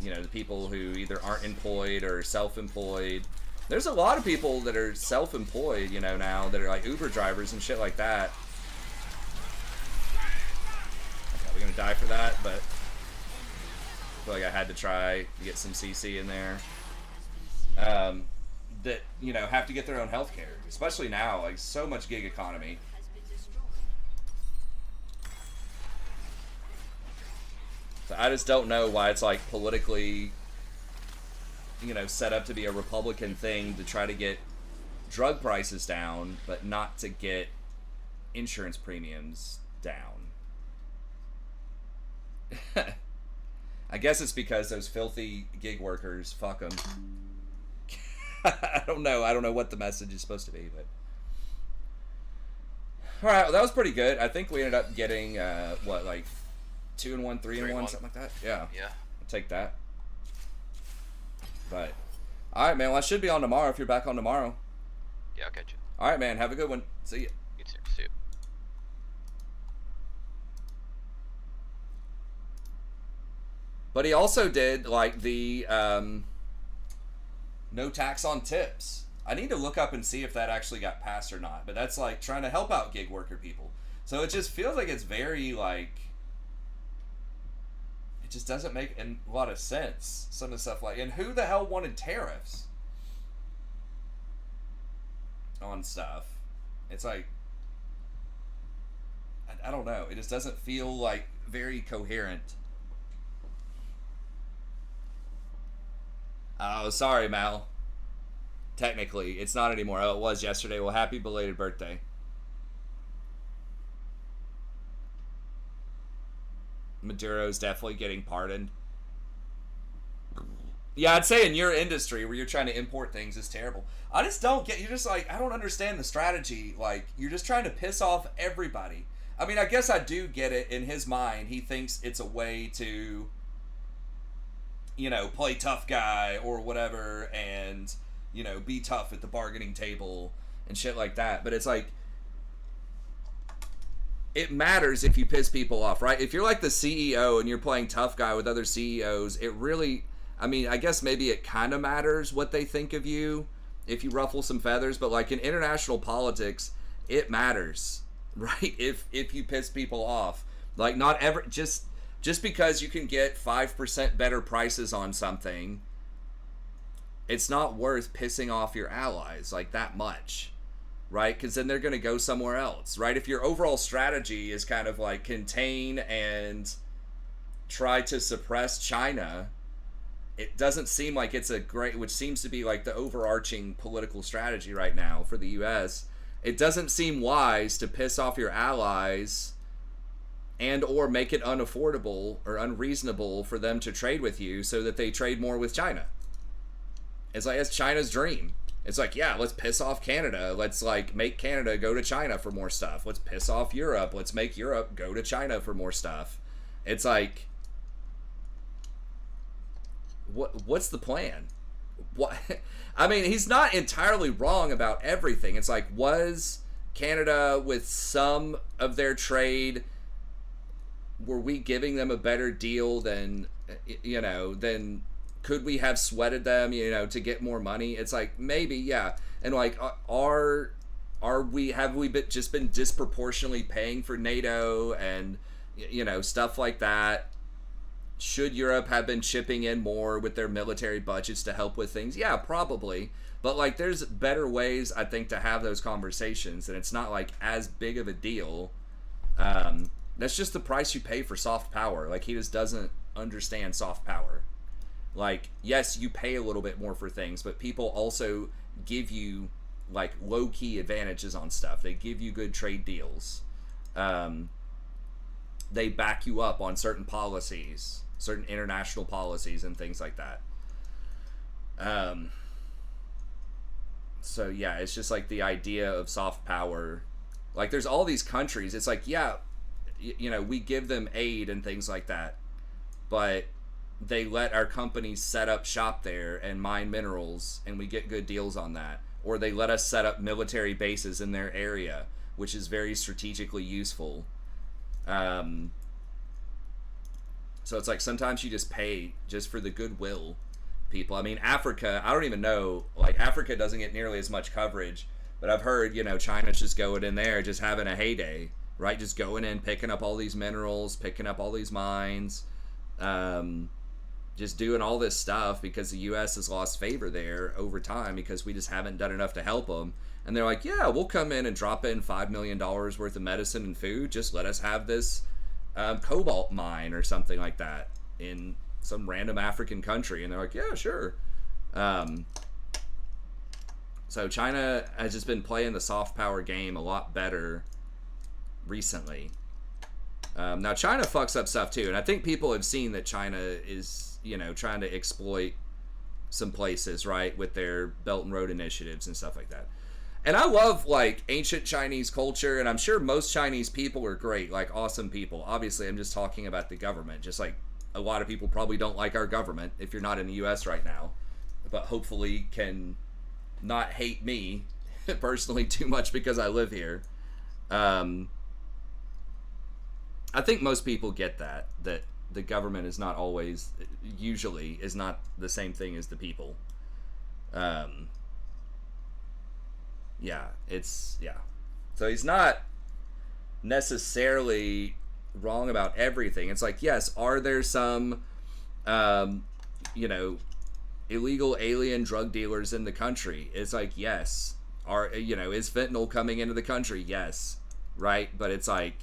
You know, the people who either aren't employed or self-employed. There's a lot of people that are self-employed, you know, now that are like Uber drivers and shit like that. We're gonna die for that, but I feel like I had to try to get some CC in there. That, you know, have to get their own healthcare, especially now, like so much gig economy. So I just don't know why it's like politically, you know, set up to be a Republican thing to try to get drug prices down, but not to get insurance premiums down. I guess it's because those filthy gig workers, fuck them. I don't know what the message is supposed to be, but all right, well, that was pretty good. I think we ended up getting what, like 2-1, 3-1, something like that. Yeah, Yeah. I'll take that. But All right, man. Well, I should be on tomorrow if you're back on tomorrow. Yeah, I'll catch you. All right, man. Have a good one. See ya. You too. See you. But he also did like the no tax on tips. I need to look up and see if that actually got passed or not. But that's like trying to help out gig worker people. So it just feels like it's very like, it just doesn't make a lot of sense. Some of the stuff like, and who the hell wanted tariffs on stuff? It's like, I don't know. It just doesn't feel like very coherent. Oh, sorry, Mal. Technically, it's not anymore. Oh, it was yesterday. Well, happy belated birthday. Maduro's definitely getting pardoned. Yeah, I'd say in your industry where you're trying to import things is terrible. I just don't get, you're just like, I don't understand the strategy. Like, you're just trying to piss off everybody. I mean, I guess I do get it in his mind. He thinks it's a way to, you know, play tough guy or whatever and, you know, be tough at the bargaining table and shit like that. But it's like, it matters if you piss people off, right? If you're like the CEO and you're playing tough guy with other CEOs, it really, I mean, I guess maybe it kind of matters what they think of you if you ruffle some feathers, but like in international politics, it matters, right? If you piss people off, like not ever, just because you can get 5% better prices on something, it's not worth pissing off your allies like that much. Right? Because then they're going to go somewhere else, right? If your overall strategy is kind of like contain and try to suppress China, it doesn't seem like it's a great, which seems to be like the overarching political strategy right now for the U.S. It doesn't seem wise to piss off your allies and or make it unaffordable or unreasonable for them to trade with you so that they trade more with China. It's like, it's China's dream. It's like, yeah, let's piss off Canada. Let's like make Canada go to China for more stuff. Let's piss off Europe. Let's make Europe go to China for more stuff. It's like, what's the plan? What? I mean, he's not entirely wrong about everything. It's like, was Canada with some of their trade, were we giving them a better deal than, you know, than could we have sweated them, you know, to get more money? It's like, maybe, yeah. And like, have we just been disproportionately paying for NATO and, you know, stuff like that? Should Europe have been chipping in more with their military budgets to help with things? Yeah, probably. But like, there's better ways, I think, to have those conversations, and it's not like as big of a deal. That's just the price you pay for soft power. Like, he just doesn't understand soft power. Like, yes, you pay a little bit more for things, but people also give you, like, low-key advantages on stuff. They give you good trade deals. They back you up on certain policies, certain international policies and things like that. So, yeah, it's just, like, the idea of soft power. Like, there's all these countries. It's like, yeah, you know, we give them aid and things like that, but they let our companies set up shop there and mine minerals, and we get good deals on that. Or they let us set up military bases in their area, which is very strategically useful. So it's like, sometimes you just pay just for the goodwill people. I mean, Africa, I don't even know, like, Africa doesn't get nearly as much coverage, but I've heard, you know, China's just going in there, just having a heyday, right? Just going in, picking up all these minerals, picking up all these mines, just doing all this stuff because the U.S. has lost favor there over time because we just haven't done enough to help them. And they're like, yeah, we'll come in and drop in $5 million worth of medicine and food. Just let us have this cobalt mine or something like that in some random African country. And they're like, yeah, sure. So China has just been playing the soft power game a lot better recently. Now, China fucks up stuff too. And I think people have seen that China is, you know, trying to exploit some places, right, with their Belt and Road initiatives and stuff like that. And I love, like, ancient Chinese culture, and I'm sure most Chinese people are great, like, awesome people. Obviously, I'm just talking about the government, just like a lot of people probably don't like our government if you're not in the U.S. right now. but hopefully can not hate me personally too much because I live here. I think most people get that the government is not always, usually is not the same thing as the people. Yeah. So he's not necessarily wrong about everything. It's like, yes, are there some, illegal alien drug dealers in the country? It's like, yes. Is fentanyl coming into the country? Yes. Right? But it's like,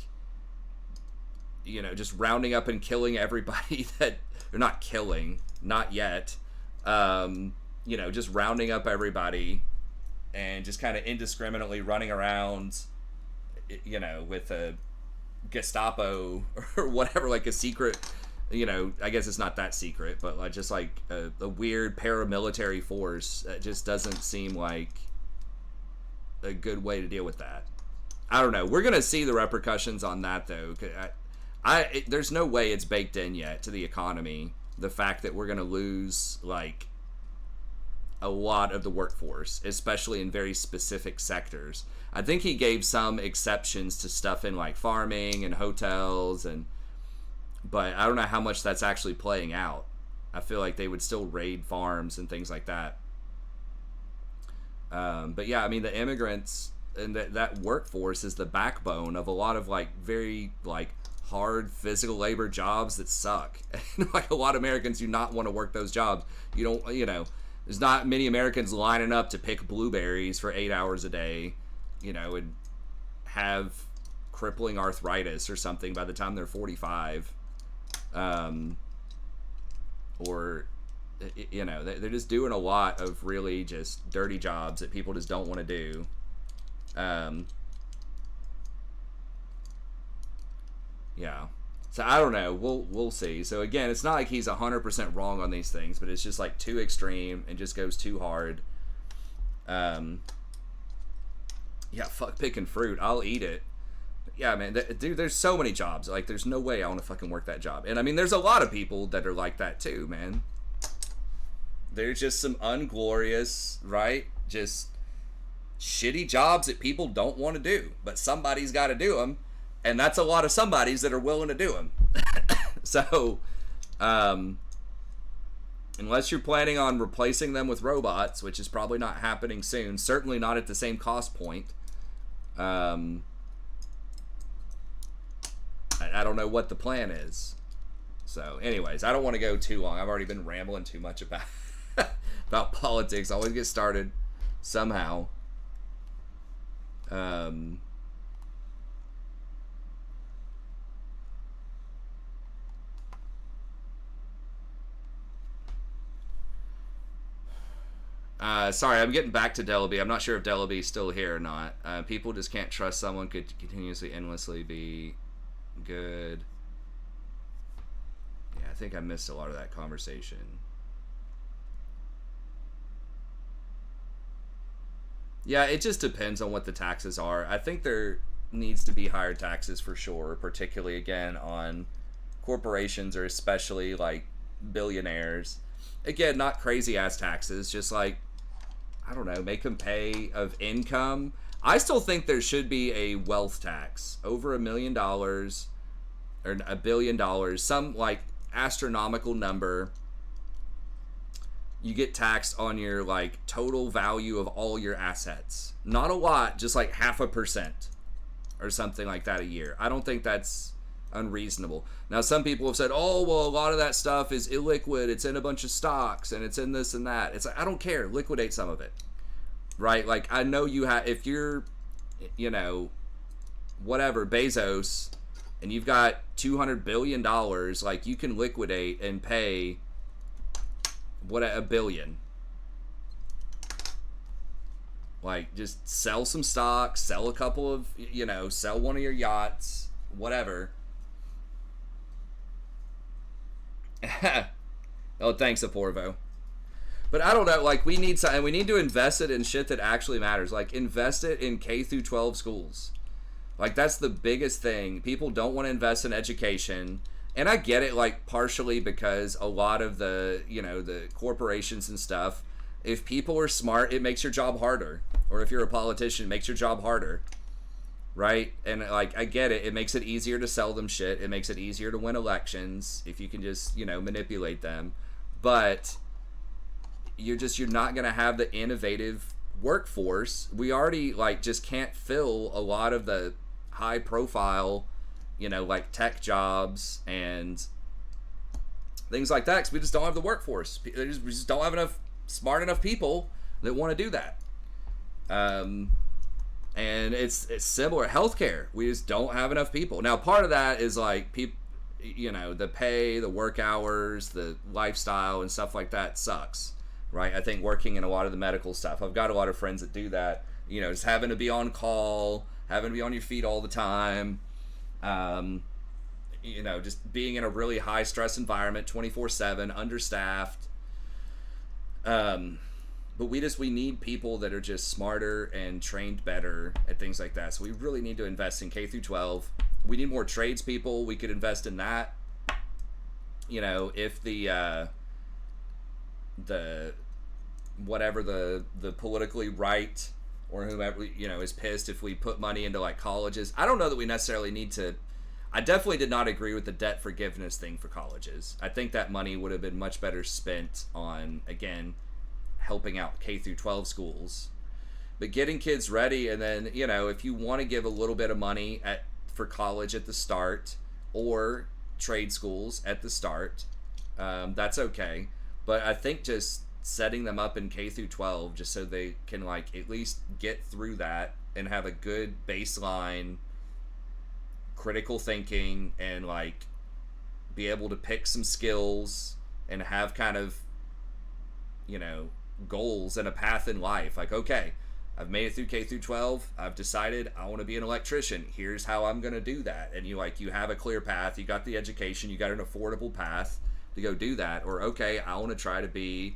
just rounding up and killing everybody that, or not killing, not yet. Just rounding up everybody and just kind of indiscriminately running around, with a Gestapo or whatever, like a secret, I guess it's not that secret, but like just like a weird paramilitary force that just doesn't seem like a good way to deal with that. I don't know. We're gonna see the repercussions on that though. There's no way it's baked in yet to the economy. The fact that we're gonna lose like a lot of the workforce, especially in very specific sectors. I think he gave some exceptions to stuff in like farming and hotels, but I don't know how much that's actually playing out. I feel like they would still raid farms and things like that. But yeah, I mean, the immigrants and that workforce is the backbone of a lot of like very like hard physical labor jobs that suck. And like a lot of Americans do not want to work those jobs. There's not many Americans lining up to pick blueberries for 8 hours a day, and have crippling arthritis or something by the time they're 45. They're just doing a lot of really just dirty jobs that people just don't want to do. Yeah. So I don't know. We'll see. So again, it's not like he's 100% wrong on these things, but it's just like too extreme and just goes too hard. Yeah, fuck picking fruit. I'll eat it. Yeah, man. Dude, there's so many jobs. Like, there's no way I want to fucking work that job. And I mean, there's a lot of people that are like that too, man. There's just some unglorious, right? Just shitty jobs that people don't want to do, but somebody's got to do them. And that's a lot of somebodies that are willing to do them. So, unless you're planning on replacing them with robots, which is probably not happening soon, certainly not at the same cost point. I don't know what the plan is. So, anyways, I don't want to go too long. I've already been rambling too much about politics. I always get started somehow. Sorry, I'm getting back to Dellaby. I'm not sure if Dellaby's still here or not. People just can't trust someone could continuously, endlessly be good. Yeah, I think I missed a lot of that conversation. Yeah, it just depends on what the taxes are. I think there needs to be higher taxes for sure, particularly, again, on corporations or especially, like, billionaires. Again, not crazy-ass taxes, just like, I don't know, make them pay of income. I still think there should be a wealth tax over $1 million or $1 billion, some like astronomical number. You get taxed on your like total value of all your assets. Not a lot, just like 0.5% or something like that a year. I don't think that's unreasonable. Now, some people have said, oh, well, a lot of that stuff is illiquid. It's in a bunch of stocks and it's in this and that. It's like, I don't care. Liquidate some of it. Right? Like, I know you have, if you're, whatever, Bezos, and you've got $200 billion, like, you can liquidate and pay, $1 billion. Like, just sell some stocks, sell a couple of, sell one of your yachts, whatever. Oh, thanks, Aporvo. But I don't know, like, we need to invest it in shit that actually matters. Like, invest it in K through 12 schools. Like, that's the biggest thing. People don't want to invest in education. And I get it, like, partially because a lot of the, the corporations and stuff If people are smart, it makes your job harder. Or if you're a politician, it makes your job harder. Right? And like, I get it. It makes it easier to sell them shit. It makes it easier to win elections if you can just, manipulate them. But you're not going to have the innovative workforce. We already like just can't fill a lot of the high profile, like tech jobs and things like that, because we just don't have the workforce. We just don't have enough smart enough people that want to do that. And it's similar. Healthcare, we just don't have enough people. Now, part of that is like people, the pay, the work hours, the lifestyle, and stuff like that sucks, right? I think working in a lot of the medical stuff, I've got a lot of friends that do that. Just having to be on call, having to be on your feet all the time. Just being in a really high stress environment, 24/7, understaffed. But we need people that are just smarter and trained better at things like that. So we really need to invest in K through 12. We need more tradespeople. We could invest in that. If the whatever the politically right or whoever, is pissed if we put money into like colleges. I don't know that we necessarily need to. I definitely did not agree with the debt forgiveness thing for colleges. I think that money would have been much better spent on, again, helping out K through 12 schools, but getting kids ready. And then, if you want to give a little bit of money for college at the start or trade schools at the start, that's okay. But I think just setting them up in K through 12 just so they can like at least get through that and have a good baseline critical thinking and like be able to pick some skills and have kind of goals and a path in life. Like, okay, I've made it through K through 12. I've decided I want to be an electrician. Here's how I'm going to do that. And you have a clear path. You got the education. You got an affordable path to go do that. Or, okay, I want to try to be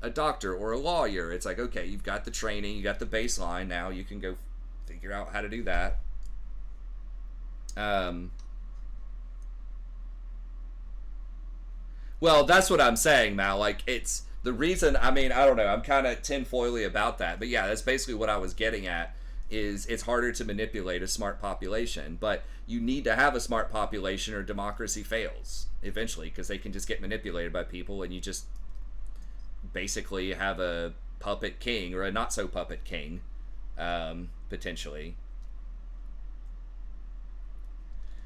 a doctor or a lawyer. It's like, okay, you've got the training. You got the baseline. Now you can go figure out how to do that. Well, that's what I'm saying, Mal. Like, it's the reason, I don't know, I'm kind of tinfoily about that. But yeah, that's basically what I was getting at, is it's harder to manipulate a smart population. But you need to have a smart population or democracy fails eventually, because they can just get manipulated by people and you just basically have a puppet king or a not so puppet king, potentially.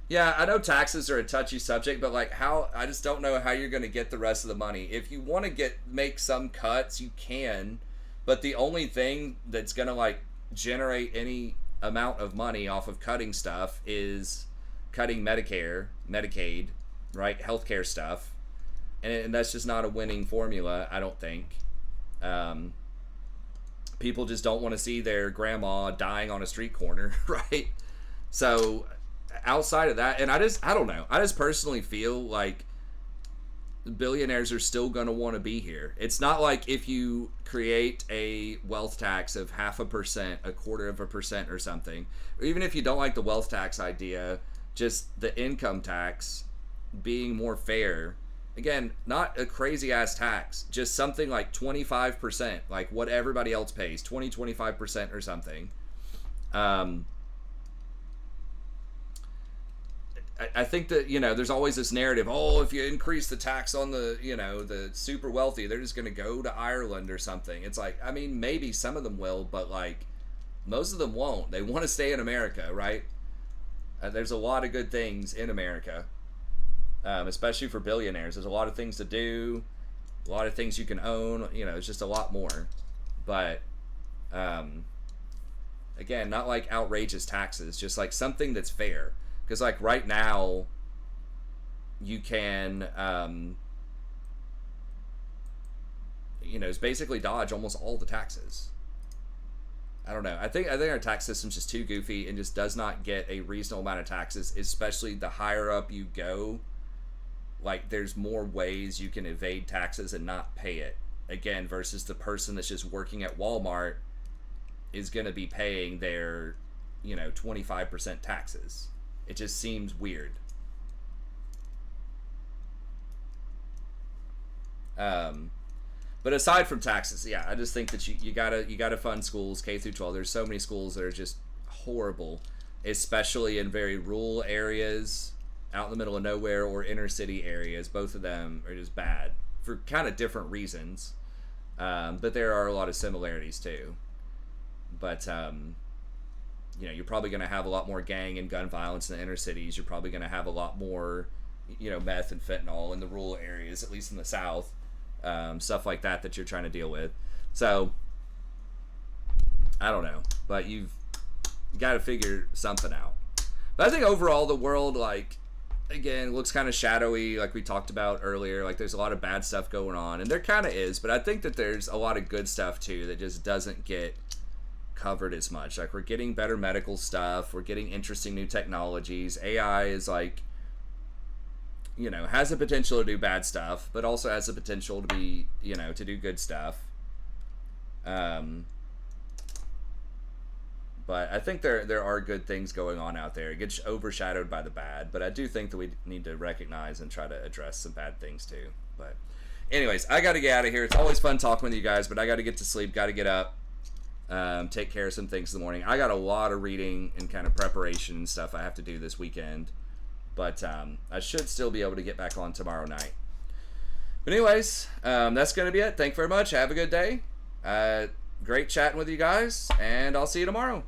Yeah, I know taxes are a touchy subject, but like I just don't know how you're going to get the rest of the money. If you want to make some cuts, you can, but the only thing that's going to like generate any amount of money off of cutting stuff is cutting Medicare, Medicaid, right? Healthcare stuff. And that's just not a winning formula, I don't think. People just don't want to see their grandma dying on a street corner, right? So outside of that, and I don't know. I just personally feel like billionaires are still going to want to be here. It's not like if you create a wealth tax of 0.5%, 0.25% or something, or even if you don't like the wealth tax idea, just the income tax being more fair. Again, not a crazy ass tax, just something like 25%, like what everybody else pays, 25% or something. I think that, there's always this narrative, oh, if you increase the tax on the, the super wealthy, they're just going to go to Ireland or something. It's like, maybe some of them will, but like most of them won't. They want to stay in America, right? There's a lot of good things in America, especially for billionaires. There's a lot of things to do, a lot of things you can own, it's just a lot more. But, again, not like outrageous taxes, just like something that's fair. Because, like, right now, you can, it's basically dodge almost all the taxes. I don't know. I think our tax system's just too goofy and just does not get a reasonable amount of taxes, especially the higher up you go. Like, there's more ways you can evade taxes and not pay it. Again, versus the person that's just working at Walmart is going to be paying their, 25% taxes. It just seems weird. But But aside from taxes, yeah, I just think that you gotta fund schools K through 12. There's so many schools that are just horrible, especially in very rural areas, out in the middle of nowhere, or inner city areas. Both of them are just bad for kind of different reasons, but there are a lot of similarities too. But you know, you're probably going to have a lot more gang and gun violence in the inner cities. You're probably going to have a lot more, you know, meth and fentanyl in the rural areas, at least in the South. Stuff like that you're trying to deal with. So I don't know, but you got to figure something out. But I think overall the world, like, again, looks kind of shadowy, like we talked about earlier. Like, there's a lot of bad stuff going on, and there kind of is, but I think that there's a lot of good stuff too that just doesn't get covered as much. Like, we're getting better medical stuff, we're getting interesting new technologies. AI is, like, you know, has the potential to do bad stuff, but also has the potential to be, you know, to do good stuff. But I think there are good things going on out there. It gets overshadowed by the bad, but I do think that we need to recognize and try to address some bad things too. But anyways, I got to get out of here. It's always fun talking with you guys, but I got to get to sleep, got to get up, take care of some things in the morning. I got a lot of reading and kind of preparation and stuff I have to do this weekend. But I should still be able to get back on tomorrow night. But anyways, that's going to be it. Thank you very much. Have a good day. Great chatting with you guys, and I'll see you tomorrow.